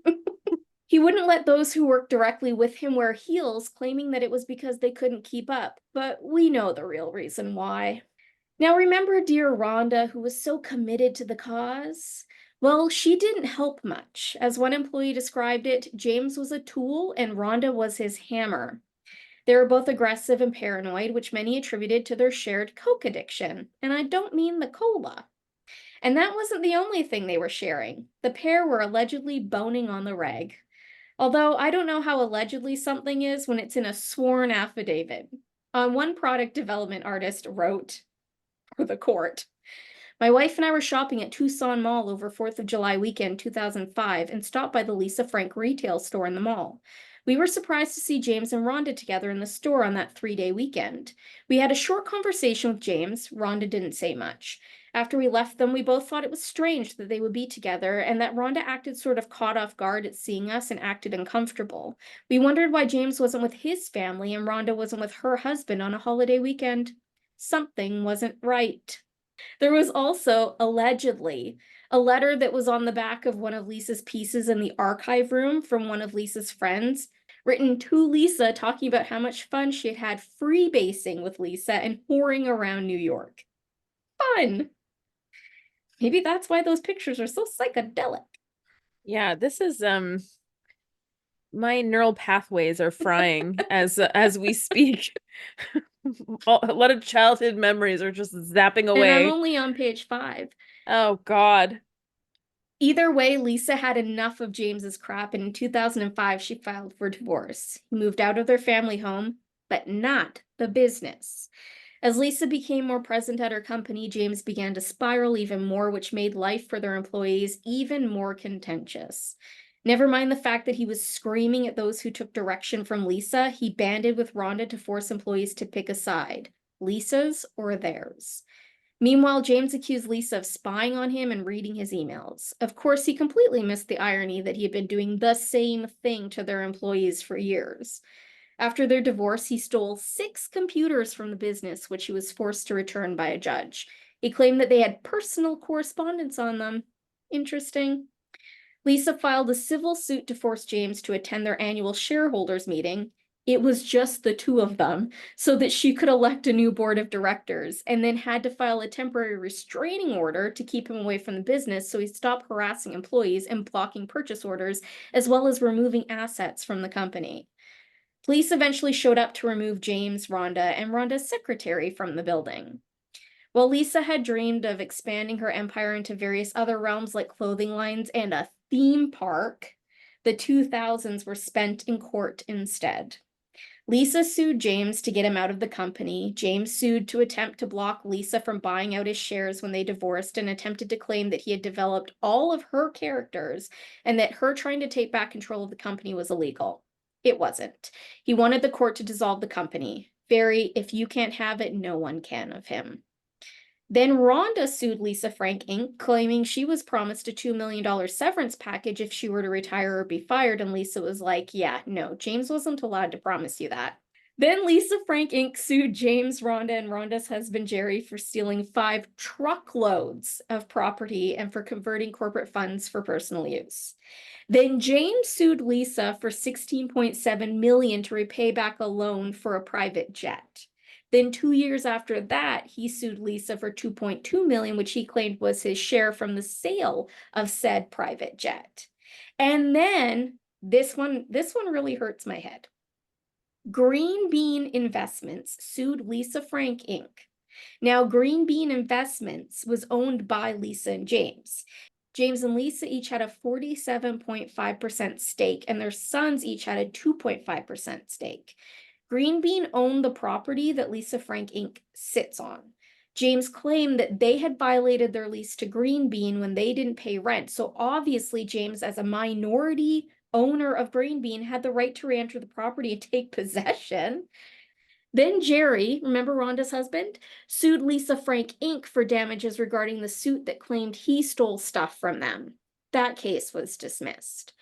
He wouldn't let those who worked directly with him wear heels, claiming that it was because they couldn't keep up, but we know the real reason why. Now, remember dear Rhonda, who was so committed to the cause? Well, she didn't help much. As one employee described it, James was a tool and Rhonda was his hammer. They were both aggressive and paranoid, which many attributed to their shared coke addiction. And I don't mean the cola. And that wasn't the only thing they were sharing. The pair were allegedly boning on the reg. Although I don't know how allegedly something is when it's in a sworn affidavit. One product development artist wrote, before the court. My wife and I were shopping at Tucson Mall over 4th of July weekend 2005 and stopped by the Lisa Frank retail store in the mall. We were surprised to see James and Rhonda together in the store on that 3-day weekend. We had a short conversation with James. Rhonda didn't say much. After we left them, we both thought it was strange that they would be together and that Rhonda acted sort of caught off guard at seeing us and acted uncomfortable. We wondered why James wasn't with his family and Rhonda wasn't with her husband on a holiday weekend. Something wasn't right. There was also, allegedly, a letter that was on the back of one of Lisa's pieces in the archive room from one of Lisa's friends, written to Lisa talking about how much fun she had had freebasing with Lisa and whoring around New York. Fun! Maybe that's why those pictures are so psychedelic. Yeah, this is my neural pathways are frying as we speak. A lot of childhood memories are just zapping And I'm away. only on page 5. Oh God. Either way, Lisa had enough of James's crap, and in 2005, she filed for divorce. He moved out of their family home, but not the business. As Lisa became more present at her company, James began to spiral even more, which made life for their employees even more contentious. Never mind the fact that he was screaming at those who took direction from Lisa, he banded with Rhonda to force employees to pick a side, Lisa's or theirs. Meanwhile, James accused Lisa of spying on him and reading his emails. Of course, he completely missed the irony that he had been doing the same thing to their employees for years. After their divorce, he stole 6 computers from the business, which he was forced to return by a judge. He claimed that they had personal correspondence on them. Interesting. Lisa filed a civil suit to force James to attend their annual shareholders meeting. It was just the two of them, so that she could elect a new board of directors, and then had to file a temporary restraining order to keep him away from the business so he stopped harassing employees and blocking purchase orders, as well as removing assets from the company. Police eventually showed up to remove James, Rhonda, and Rhonda's secretary from the building. While Lisa had dreamed of expanding her empire into various other realms like clothing lines and a theme park, the 2000s were spent in court instead. Lisa sued James to get him out of the company. James sued to attempt to block Lisa from buying out his shares when they divorced and attempted to claim that he had developed all of her characters and that her trying to take back control of the company was illegal. It wasn't. He wanted the court to dissolve the company. Very, if you can't have it, no one can of him. Then Rhonda sued Lisa Frank Inc., claiming she was promised a $2 million severance package if she were to retire or be fired, and Lisa was like, yeah, no, James wasn't allowed to promise you that. Then Lisa Frank Inc. sued James, Rhonda, and Rhonda's husband Jerry for stealing 5 truckloads of property and for converting corporate funds for personal use. Then James sued Lisa for $16.7 million to repay back a loan for a private jet. Then 2 years after that, he sued Lisa for $2.2 million, which he claimed was his share from the sale of said private jet. And then this one really hurts my head. Green Bean Investments sued Lisa Frank Inc. Now, Green Bean Investments was owned by Lisa and James. James and Lisa each had a 47.5% stake, and their sons each had a 2.5% stake. Green Bean owned the property that Lisa Frank Inc. sits on. James claimed that they had violated their lease to Green Bean when they didn't pay rent. So obviously, James, as a minority owner of Green Bean, had the right to re-enter the property and take possession. Then Jerry, remember Rhonda's husband, sued Lisa Frank Inc. for damages regarding the suit that claimed he stole stuff from them. That case was dismissed.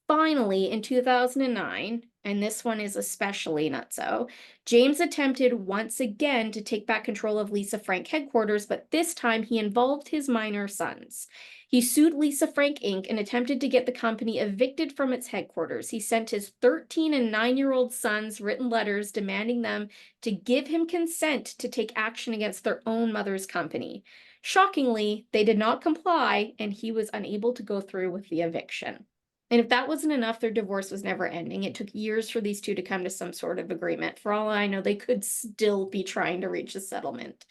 Finally, in 2009, and this one is especially nutso, James attempted once again to take back control of Lisa Frank headquarters, but this time he involved his minor sons. He sued Lisa Frank Inc. and attempted to get the company evicted from its headquarters. He sent his 13 and 9-year-old sons written letters demanding them to give him consent to take action against their own mother's company. Shockingly, they did not comply, and he was unable to go through with the eviction. And if that wasn't enough, their divorce was never ending. It took years for these two to come to some sort of agreement. For all I know, they could still be trying to reach a settlement.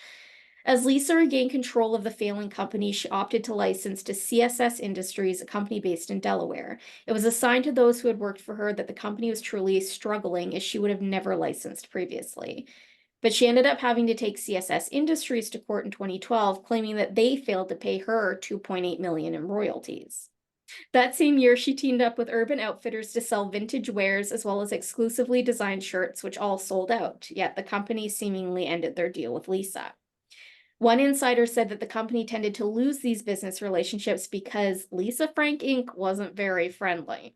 As Lisa regained control of the failing company, she opted to license to CSS Industries, a company based in Delaware. It was a sign to those who had worked for her that the company was truly struggling, as she would have never licensed previously. But she ended up having to take CSS Industries to court in 2012, claiming that they failed to pay her 2.8 million in royalties. That same year, she teamed up with Urban Outfitters to sell vintage wares as well as exclusively designed shirts, which all sold out, yet the company seemingly ended their deal with Lisa. One insider said that the company tended to lose these business relationships because Lisa Frank Inc. wasn't very friendly.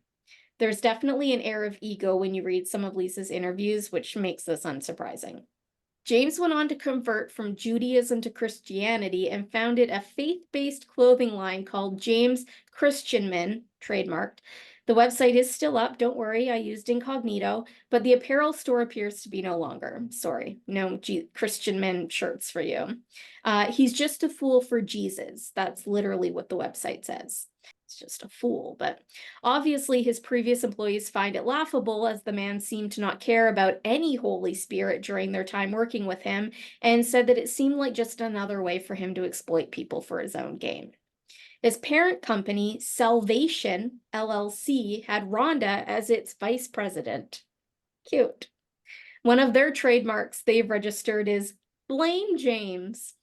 There's definitely an air of ego when you read some of Lisa's interviews, which makes this unsurprising. James went on to convert from Judaism to Christianity and founded a faith-based clothing line called James Christianman, trademarked. The website is still up, don't worry, I used incognito, but the apparel store appears to be no longer. Sorry, no Christian men shirts for you. He's just a fool for Jesus. That's literally what the website says. It's just a fool, but obviously his previous employees find it laughable as the man seemed to not care about any Holy Spirit during their time working with him and said that it seemed like just another way for him to exploit people for his own gain. His parent company, Salvation LLC, had Rhonda as its vice president. Cute. One of their trademarks they've registered is Blame James.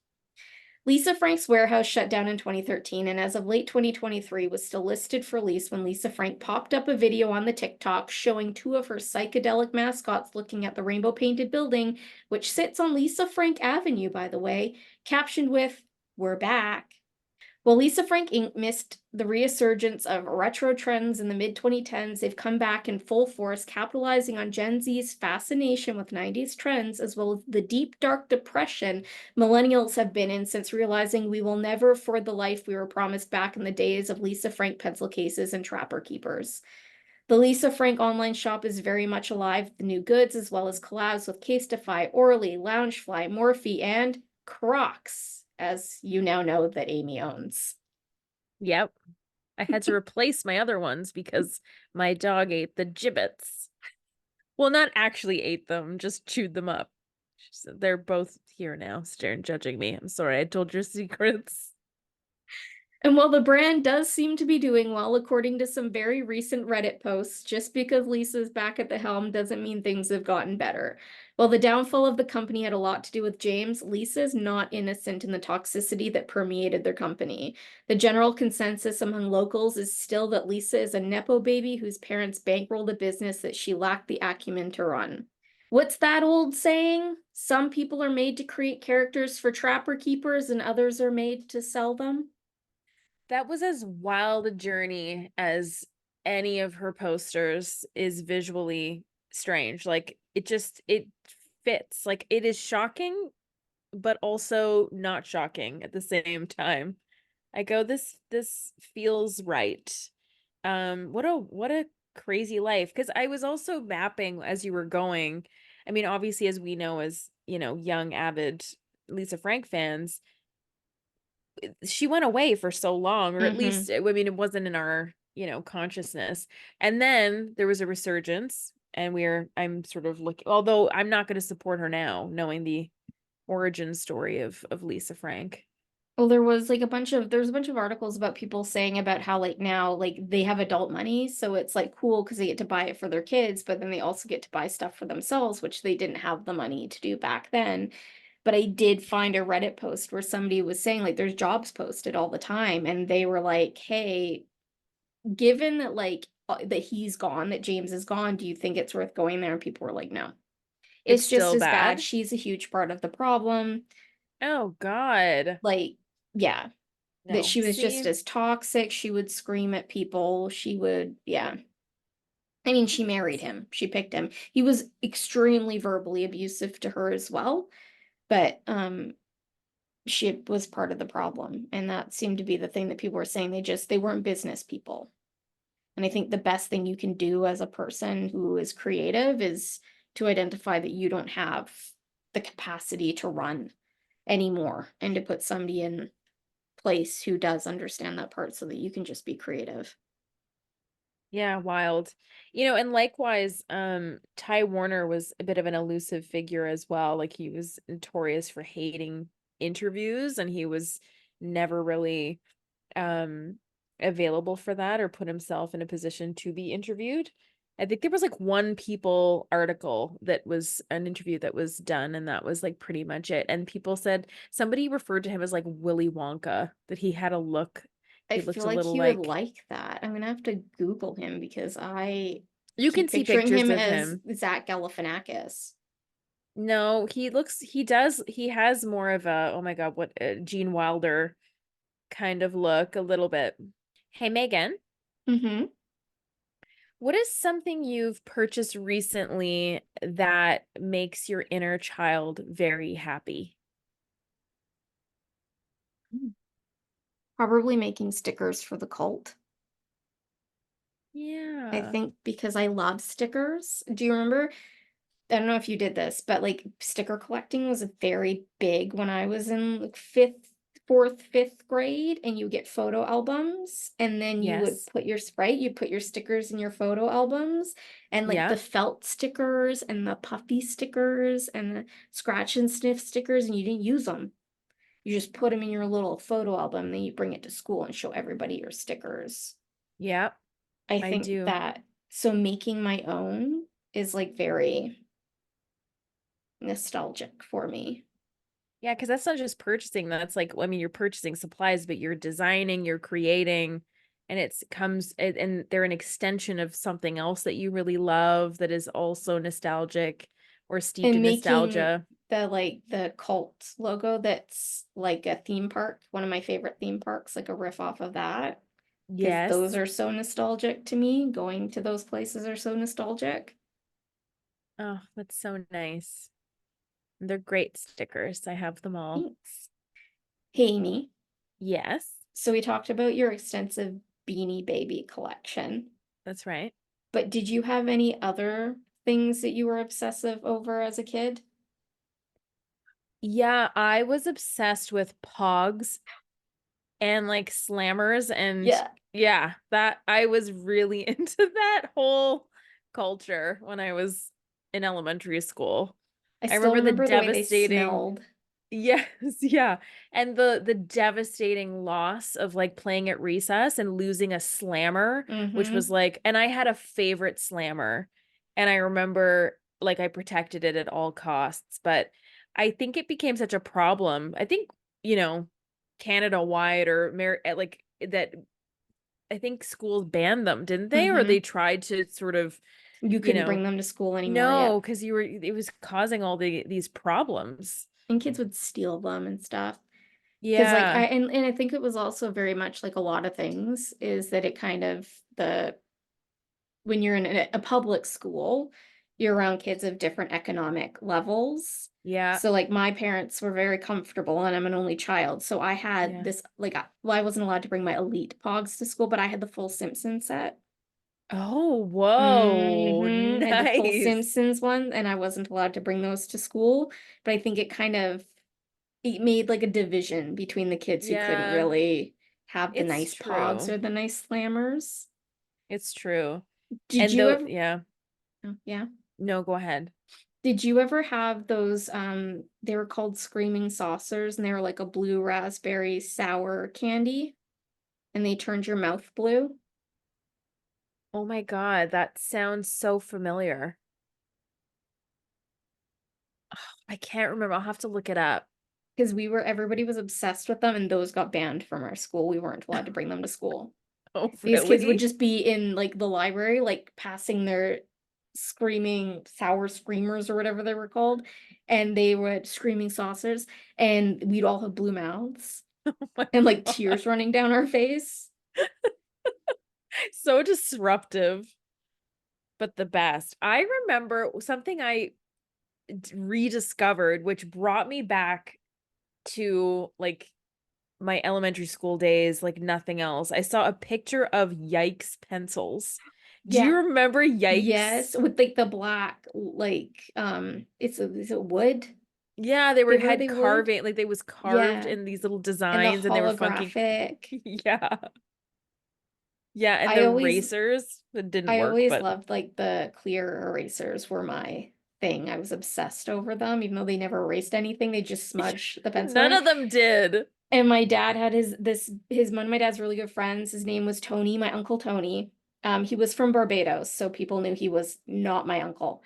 Lisa Frank's warehouse shut down in 2013, and as of late 2023 was still listed for lease when Lisa Frank popped up a video on the TikTok showing two of her psychedelic mascots looking at the rainbow-painted building, which sits on Lisa Frank Avenue, by the way, captioned with, "We're back." While Lisa Frank Inc. missed the resurgence of retro trends in the mid-2010s, they've come back in full force, capitalizing on Gen Z's fascination with 90s trends, as well as the deep, dark depression millennials have been in since realizing we will never afford the life we were promised back in the days of Lisa Frank pencil cases and trapper keepers. The Lisa Frank online shop is very much alive with new goods, as well as collabs with Casetify, Orly, Loungefly, Morphe, and Crocs, as you now know that Amy owns. Yep. I had to replace my other ones because my dog ate the gibbets. Well, not actually ate them, just chewed them up. They're both here now, staring, judging me. I'm sorry, I told your secrets. And while the brand does seem to be doing well, according to some very recent Reddit posts, just because Lisa's back at the helm doesn't mean things have gotten better. While the downfall of the company had a lot to do with James, Lisa's not innocent in the toxicity that permeated their company. The general consensus among locals is still that Lisa is a Nepo baby whose parents bankrolled a business that she lacked the acumen to run. What's that old saying? Some people are made to create characters for trapper keepers and others are made to sell them. That was as wild a journey as any of her posters is visually strange. Like it fits. Like it is shocking, but also not shocking at the same time. I go, this feels right. What a crazy life. Because I was also mapping as you were going. I mean, obviously, as we know, as young avid Lisa Frank fans, she went away for so long, or at Mm-hmm. least, I mean, it wasn't in our, consciousness. And then there was a resurgence, and I'm sort of looking, although I'm not going to support her now, knowing the origin story of Lisa Frank. Well, there's a bunch of articles about people saying about how like now like they have adult money, so it's like cool because they get to buy it for their kids, but then they also get to buy stuff for themselves, which they didn't have the money to do back then. But I did find a Reddit post where somebody was saying like there's jobs posted all the time, and they were like, "Hey, given that that he's gone, that James is gone, do you think it's worth going there?" And people were like, "No. It's It's just still as bad. bad. She's a huge part of the problem." Oh God. Like, yeah. That No. she was just See, as toxic. She would scream at people. She would, yeah. I mean, she married him. She picked him. He was extremely verbally abusive to her as well, but she was part of the problem. And that seemed to be the thing that people were saying. They weren't business people. And I think the best thing you can do as a person who is creative is to identify that you don't have the capacity to run anymore and to put somebody in place who does understand that part so that you can just be creative. yeah, wild. And likewise, Ty Warner was a bit of an elusive figure as well. Like he was notorious for hating interviews, and he was never really um available for that or put himself in a position to be interviewed. I think there was like one People article that was an interview that was done, and that was like pretty much it. And people said somebody referred to him as like Willy Wonka, that he had a look, I he looked feel a like little he would like, like that. I'm gonna have to Google him because I you can keep see picturing pictures him of as him. Zach Galifianakis. No, he has more of a, oh my God, what Gene Wilder kind of look a little bit. Hey, Megan, Mm-hmm. what is something you've purchased recently that makes your inner child very happy? Probably making stickers for the cult. I Yeah. think because I love stickers. Do you remember? I don't know if you did this, but like sticker collecting was very big when I was in like fourth, fifth grade, and you get photo albums, and then you would Yes. put your sprite, you put your stickers in your photo albums, and like the Yeah. felt stickers and the puffy stickers and the scratch and sniff stickers, and you didn't use them. You just put them in your little photo album, and then you bring it to school and show everybody your stickers. Yeah, I I think do. that so making my own is like very nostalgic for me. Yeah, because that's not just purchasing. That's like, I mean, you're purchasing supplies, but you're designing, you're creating, and and they're an extension of something else that you really love that is also nostalgic or steeped And in making nostalgia. the cult logo that's like a theme park, one of my favorite theme parks, like a riff off of that. Because those Yes. are so nostalgic to me. Going to those places are so nostalgic. Oh, that's so nice. They're great stickers. I have them all. Thanks. Hey, Amy. Yes, So we talked about your extensive Beanie Baby collection, that's right. but did you have any other things that you were obsessive over as a kid? Yeah, I was obsessed with Pogs and like slammers, and Yeah. yeah, that I was really into that whole culture when I was in elementary school. I I still remember the remember the way they devastating, smelled. yes, yeah, and the devastating loss of like playing at recess and losing a slammer, which was Mm-hmm. like, and I had a favorite slammer, and I remember like I protected it at all costs, but I think it became such a problem. I think, you know, Canada wide or like that, I think schools banned them, didn't they? Or Mm-hmm. they tried to sort of, You you couldn't bring know, them to school anymore. no, Yep. because you were, it was causing all these problems. And kids would steal them and stuff. Because like Yeah. and I think it was also very much like a lot of things is that it kind of the when you're in a public school, you're around kids of different economic levels. Yeah. So like my parents were very comfortable and I'm an only child. So I had Yeah. this like well, I wasn't allowed to bring my elite pogs to school, but I had the full Simpson set. Oh, whoa. I had the full Nice. Simpsons one, and I wasn't allowed to bring those to school. But I think it kind of it made like a division between the kids who couldn't Yeah, really have the it's nice pogs true. or the nice slammers. It's true. Did And you though, ever, yeah, oh, yeah. no, go ahead. Did you ever have those they were called screaming saucers and they were like a blue raspberry sour candy and they turned your mouth blue? Oh my God, that sounds so familiar. I can't remember. I'll have to look it up. Because everybody was obsessed with them and those got banned from our school. We weren't allowed to bring them to school. Oh, These kids would really? just be in like the library, like passing their screaming sour screamers or whatever they were called, and they were screaming saucers, and we'd all have blue mouths Oh my and like God. tears running down our face. So disruptive, but the best. I remember something I rediscovered, which brought me back to like my elementary school days like nothing else. I saw a picture of Yikes pencils. Do you Yeah, remember Yikes? yes, with like the black, like is it wood? Yeah, Were had they wood? carving, like they was carved Yeah, in these little and the designs and they were funky. holographic. Yeah. Yeah, and I the always erasers that didn't I work, always but loved like the clear erasers were my thing. I was obsessed over them, even though they never erased anything, they just smudged the pencil none in. of them did. And my dad had his one of my dad's really good friends. His name was Tony, my uncle Tony. He was from Barbados, so people knew he was not my uncle.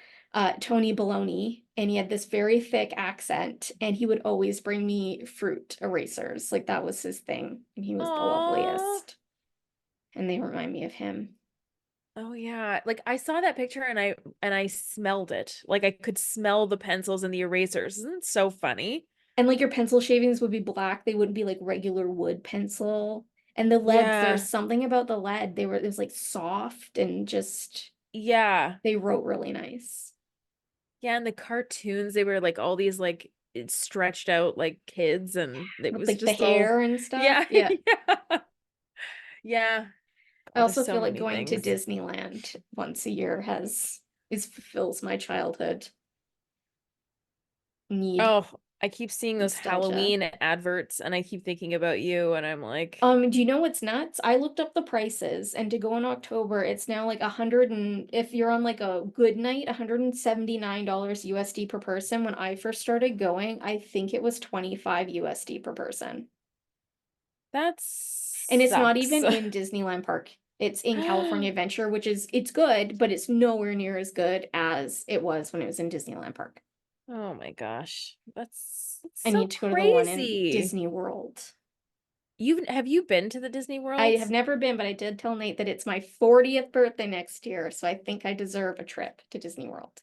Tony Baloney, and he had this very thick accent, and he would always bring me fruit erasers. Like that was his thing, and he was the Oh, loveliest. And they remind me of him. oh yeah. Like I saw that picture and I smelled it. Like I could smell the pencils and the erasers. Isn't it so funny? And like your pencil shavings would be black, they wouldn't be like regular wood pencil. And the leads, there was Yeah. something about the lead. It was like soft and just Yeah. they wrote really nice. Yeah, and the cartoons, they were like all these like it stretched out like kids and it With was like the just all hair and stuff. yeah, Yeah. yeah. Yeah. I God, there's also so feel like many going to things. Disneyland once a year has is fulfills my childhood need Oh, I keep seeing those nostalgia. Halloween adverts and I keep thinking about you and I'm like, Do you know what's nuts? I looked up the prices and to go in October, it's now like 100 and if you're on like a good night, $179 USD per person. When I first started going, I think it was 25 USD per person. that And it's not sucks. even in Disneyland Park. It's in California Adventure, it's good, but it's nowhere near as good as it was when it was in Disneyland Park. Oh my gosh. That's I so need to go to the one in crazy. Disney World. Have you been to the Disney I have Worlds? never been, but I did tell Nate that it's my 40th birthday next year, so I think I deserve a trip to Disney World.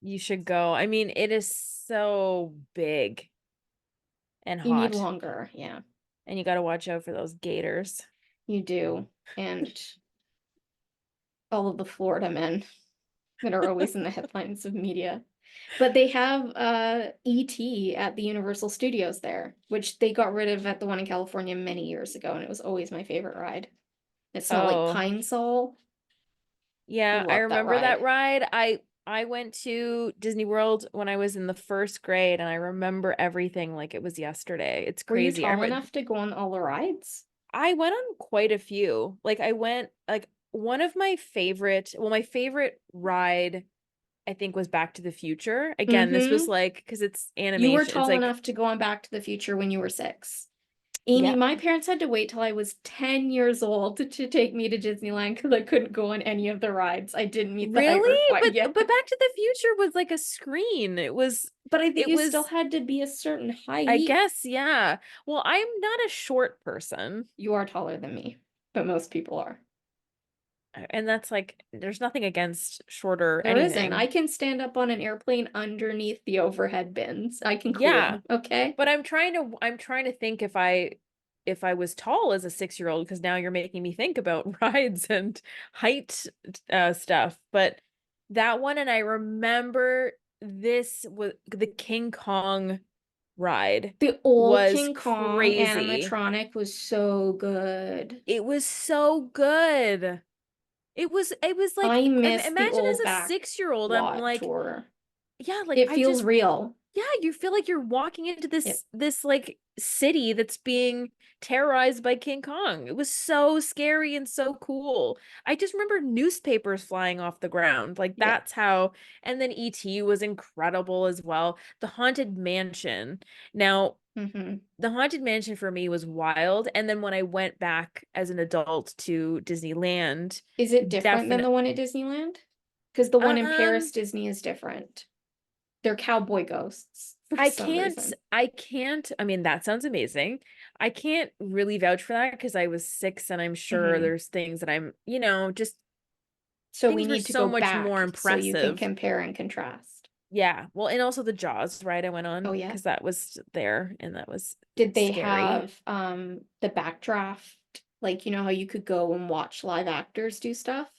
You should go. I mean, it is so big and You need hot. longer, yeah, And you got to watch out for those gators. you do. And all of the Florida men that are always in the headlines of media. But they have ET at the Universal Studios there, which they got rid of at the one in California many years ago, and it was always my favorite ride. It smelled like Oh, pine sol. yeah, I Love that remember that ride. ride. I went to Disney World when I was in the first grade and I remember everything like it was yesterday. It's Were you crazy. tall enough to go on all the rides? I went on quite a few. Like I went like one of my favorite, well, my favorite ride I think was Back to the Future. Again, this was Mm-hmm. like because it's You were animation. It's tall like, enough to go on Back to the Future when you were 6. Amy, yeah. my parents had to wait till I was 10 years old to take me to Disneyland because I couldn't go on any of the rides. I didn't meet the height Really? requirement. But Yeah. but Back to the Future was like a screen. But I think It you still was had to be a certain I height. guess, yeah. Well, I'm not a short person. You are taller than me, but most people are. And that's like there's nothing against shorter There isn't. I anything. can stand up on an airplane underneath the overhead bins. I can clear Yeah. them, okay? But I'm trying to think if I was tall as a 6-year-old because now you're making me think about rides and height stuff. But that one and I remember this was the King Kong ride The old was King Kong crazy. animatronic was so good. It was so good. It was like I miss the imagine as old a back 6-year-old I'm lot like tour. yeah, like It I feels just real. yeah, you feel like you're walking into Yep. this like city that's being terrorized by King Kong. It was so scary and so cool. I just remember newspapers flying off the ground. Like Yep. that's how and then E.T. was incredible as well. The Haunted Mansion. Now, Hmm. the Haunted Mansion for me was wild, and then when I went back as an adult to Disneyland, Is it different than the definitely one at Disneyland? Because the one in Paris um Disney is different. They're cowboy ghosts for I some can't, reason. I can't, I mean, that sounds amazing. I can't really vouch for that because I was 6 and I'm sure Hmm. there's things that just So we things were need to so go much more back so you can impressive. compare and contrast. Yeah. Well, and also the Jaws ride I went Oh on yeah. because that was there and that was Did they scary. have the backdraft? Like, you know how you could go and watch live actors do stuff?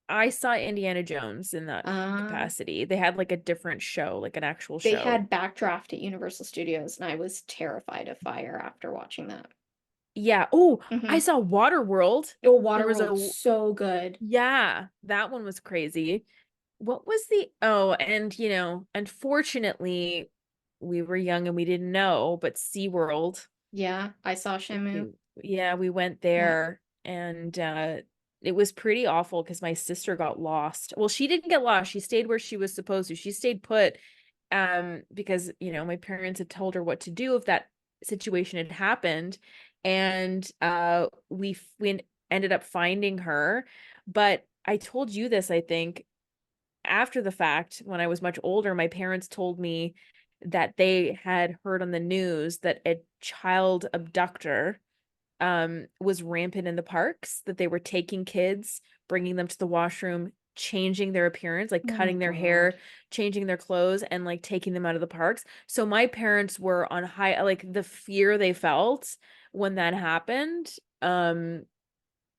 I saw Indiana Jones in that Uh, capacity. They had like a different show, like an actual they show. had backdraft at Universal Studios, and I was terrified of fire after watching that. Yeah. Oh, I Hmm. saw Waterworld. Oh, There was Waterworld's a, so good. yeah, that one was crazy. What was the oh, and unfortunately, we were young and we didn't know, but SeaWorld, Yeah, I saw Shamu. we yeah, we went Yeah. there and it was pretty awful because my sister got lost. Well, she didn't get lost. She stayed where she was supposed to. She stayed put because my parents had told her what to do if that situation had happened and we ended up finding her But I told you this, I think, after the fact, when I was much older, my parents told me that they had heard on the news that a child abductor was rampant in the parks, that they were taking kids, bringing them to the washroom, changing their appearance, like Oh my cutting their God. hair, changing their clothes, and like taking them out of the parks. So my parents were on high, like the fear they felt when that happened.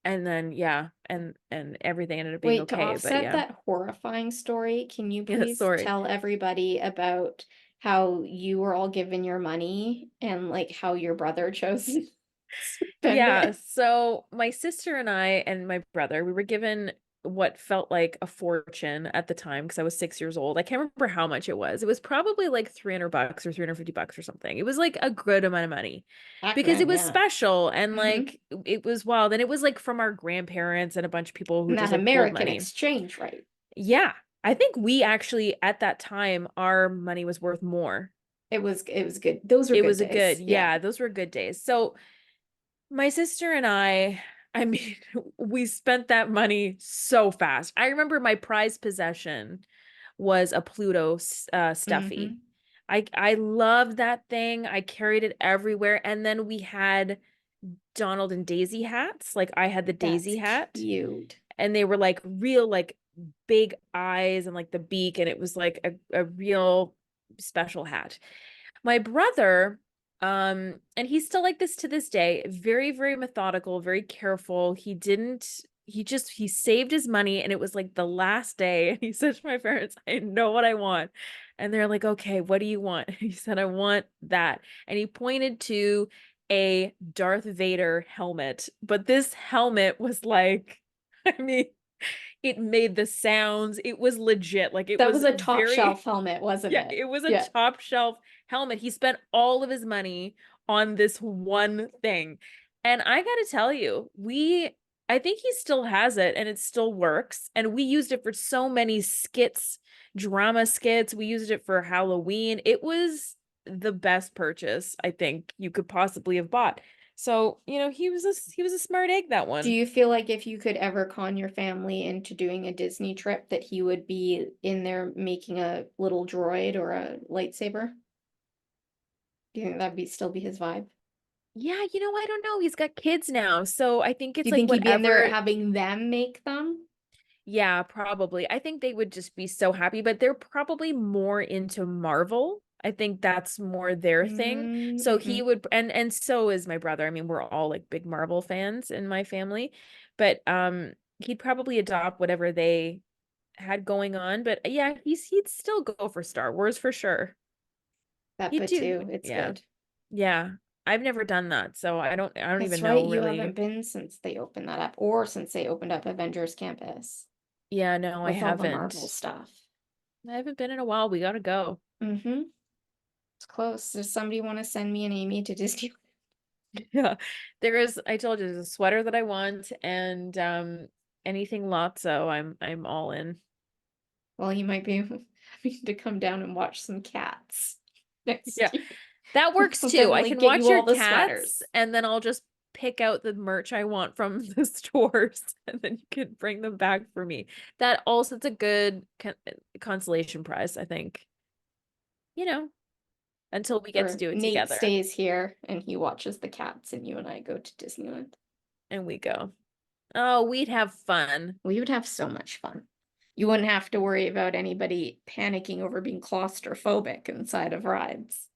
And then yeah, and everything ended up being Wait, to okay. But offset yeah, that horrifying story, can you yeah, please sorry. tell everybody about how you were all given your money and like how your brother chose to spend Yeah, it? so my sister and I and my brother, we were given what felt like a fortune at the time because I was 6 years old. I can't remember how much it was. It was probably like $300 or $350 or something. It was like a good amount of money Back because it then, was yeah. special and Hmm. like it was wild. And it was like from our grandparents and a bunch of people who And just that like pooled American money. exchange rate. Yeah, I think we actually at that time our money was worth more. It was good. Those were It good was a days. good, Yeah. yeah, those were good days. So my sister and I mean, we spent that money so fast. I remember my prized possession was a Pluto stuffy. Hmm. I loved that thing. I carried it everywhere. And then we had Donald and Daisy hats. Like I had the That's Daisy hat, cute. and they were like real, like big eyes and like the beak, and it was like a real special hat. My brother, and he's still like this to this day, very, very methodical, very careful. He saved his money and it was like the last day. And he said to my parents, I know what I want. And they're like, okay, what do you want? He said, I want that. And he pointed to a Darth Vader helmet. But this helmet was like, I mean, it made the sounds. It was legit. Like it That was was a top very shelf helmet, wasn't yeah, it? it was a Yeah. top shelf helmet. He spent all of his money on this one thing. And I gotta tell you, I think he still has it and it still works. And we used it for so many skits, drama skits. We used it for Halloween. It was the best purchase I think you could possibly have bought. So, he was a smart egg, that Do one. you feel like if you could ever con your family into doing a Disney trip, that he would be in there making a little droid or a lightsaber? Do you think that'd be still be his vibe? Yeah, I don't know. He's got kids now. So I think Do it's you like think he'd be in there whatever. having them make them? Yeah, probably. I think they would just be so happy, but they're probably more into Marvel. I think that's more their thing. So he Mm-hmm. would, and so is my brother. I mean, we're all like big Marvel fans in my family, but he'd probably adopt whatever they had going on. But yeah, he'd still go for Star Wars for sure. That He'd but do. too, it's Yeah. good. Yeah. I've never done that, so I don't That's even right, know you haven't really. been since they opened that up, or since they opened up Avengers Campus Yeah, no, I with all the Marvel haven't. stuff. I haven't been in a while. We gotta go. Mm-hmm. It's close. Does somebody want to send me and Amy to Disney? Yeah. I told you there's a sweater that I want and anything Lotso, I'm all in. Well, you might be having to come down and watch some cats next Yeah. year. That works I'll too. I definitely can get watch you your all the cats sweaters. and then I'll just pick out the merch I want from the stores and then you can bring them back for me. That also it's a good consolation prize, I think. You know, until we get to Or do it Nate together stays here and he watches the cats, and you and I go to Disneyland. and we go. Oh, we'd have fun. We would have so much fun. You wouldn't have to worry about anybody panicking over being claustrophobic inside of rides.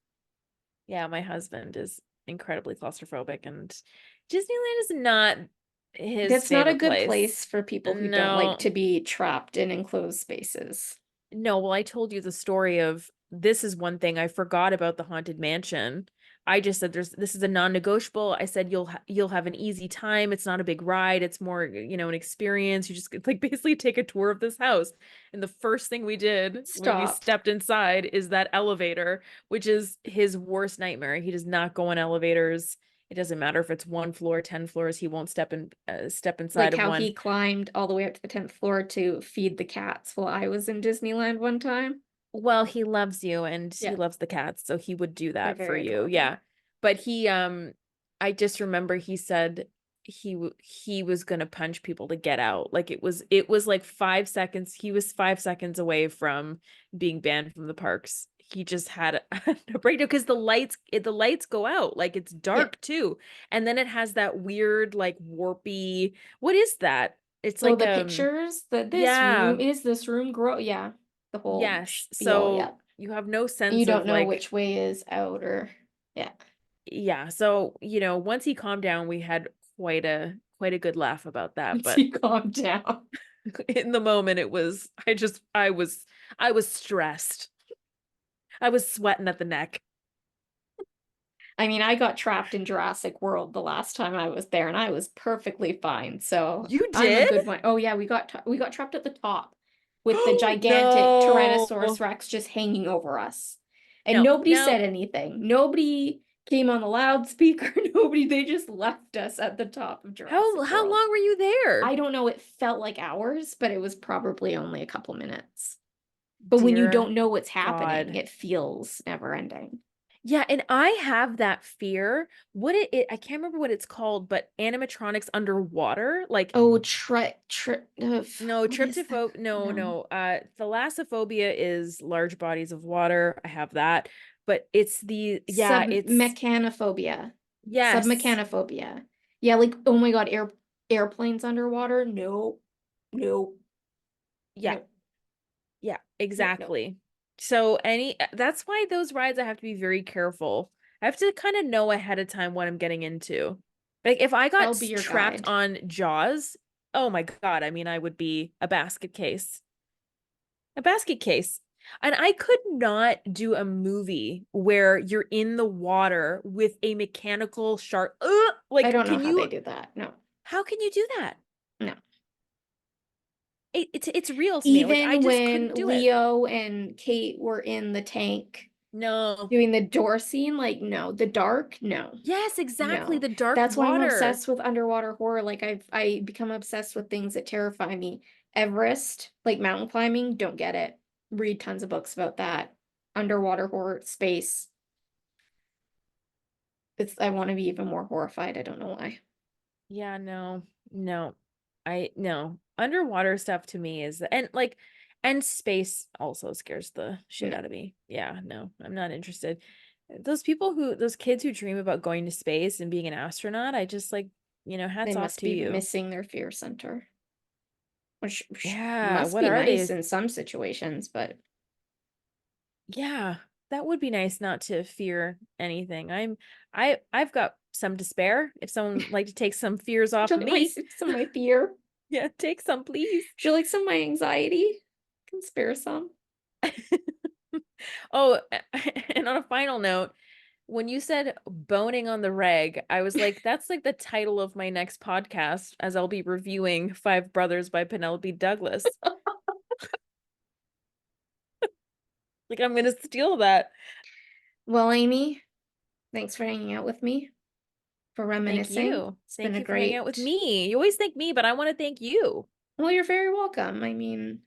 Yeah, my husband is incredibly claustrophobic and Disneyland is not his That's not a favorite good place. place for people who don't like No. to be trapped in enclosed spaces. No, well, I told you the story of this is one thing I forgot about the Haunted Mansion. I just said this is a non-negotiable. I said you'll have an easy time. It's not a big ride. It's more, an experience. You just like basically take a tour of this house. And the first thing we did when we Stop. stepped inside is that elevator, which is his worst nightmare. He does not go on elevators. It doesn't matter if it's one floor, 10 floors. He won't step inside Like of how one. he climbed all the way up to the 10th floor to feed the cats while I was in Disneyland one time. Well, he loves you and he Yeah, loves the cats, so he would do they're that for very you. adorable. Yeah. But I just remember he said he was gonna punch people to get out. Like it was like 5 seconds. He was 5 seconds away from being banned from the parks. He just had a breakdown because the lights go out. Like it's Yeah. dark too. And then it has that weird, like warpy, what is that? It's Oh, like the pictures, the yeah, this room grow? Yeah, the whole yes. spiel. Yeah, So you have no and you sense don't of know like, which way is out or yeah. yeah. So, once he calmed down, we had quite a good laugh about that. Once But you calm down. in the moment it was I was stressed. I was sweating at the neck. I mean, I got trapped in Jurassic World the last time I was there, and I was perfectly fine. So You I'm a did? good one. Oh yeah, we got trapped at the top with the gigantic Tyrannosaurus No. Rex just hanging over us, and No. nobody Now, said anything. Nobody came on the loudspeaker. Nobody. They just left us at the top of how Jurassic how World. long were you I there? don't know. It felt like hours, but it was probably only a couple minutes. But when you Dear don't know what's happening, God. it feels never ending. Yeah, and I have that fear. I can't remember what it's called, but animatronics underwater, like Oh, no, what is that? tryptophobe. No, No. no. Thalassophobia is large bodies of water. I have that. But it's yeah, it's Submechanophobia. yes. Submechanophobia. Yeah, like oh my God, airplanes underwater? No. No. Yeah, No. yeah, No, no. exactly. So that's why those rides I have to be very careful. I have to kind of know ahead of time what I'm getting into. Like if I got I'll be your trapped guide. on Jaws, oh my God, I mean, I would be a basket case. A basket case. And I could not do a movie where you're in the water with a mechanical shark. I Like, don't know how they do that. No. how can you do that? No. It's real to me. Like, I Even just couldn't when do it. Leo and Kate were in the tank No. doing the door scene, like no. The dark, no. Yes, exactly. No. The dark That's why I'm water. obsessed with underwater horror. Like I become obsessed with things that terrify me. Everest, like mountain climbing, don't get it. Read tons of books about that. Underwater horror, space. It's I want to be even more horrified. I don't know why. Yeah, no, no. No. Underwater stuff to me and space also scares the shit No. out of me. Yeah, no, I'm not interested. Those kids who dream about going to space and being an astronaut, I just like, They hats off must to be you. missing their fear center, which Yeah, must what be are nice they? in some situations, but Yeah, that would be nice not to fear anything. I've got some to spare if someone like to take some fears would off you of like my me. some of my fear? Yeah, take some, please. Would you like some of my anxiety? Can spare some. Oh, and on a final note, when you said boning on the reg, I was like, that's like the title of my next podcast, as I'll be reviewing Five Brothers by Penelope Douglas. Like, I'm gonna steal that. Well, Amy, thanks for hanging out with me, for Thank reminiscing. you. It's been Thank a you for hanging out with great. me. You always thank me, but I want to thank you. Well, you're very welcome. I mean,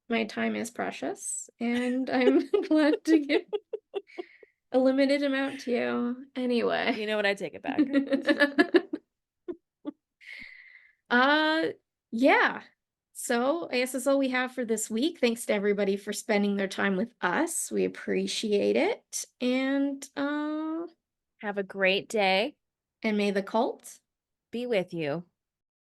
my time is precious, and I'm glad to give a limited amount to you. Anyway. You know what? I take it back. Uh, yeah. So I guess that's all we have for this week. Thanks to everybody for spending their time with us. We appreciate it. Have a great day. And may the cult Be with you.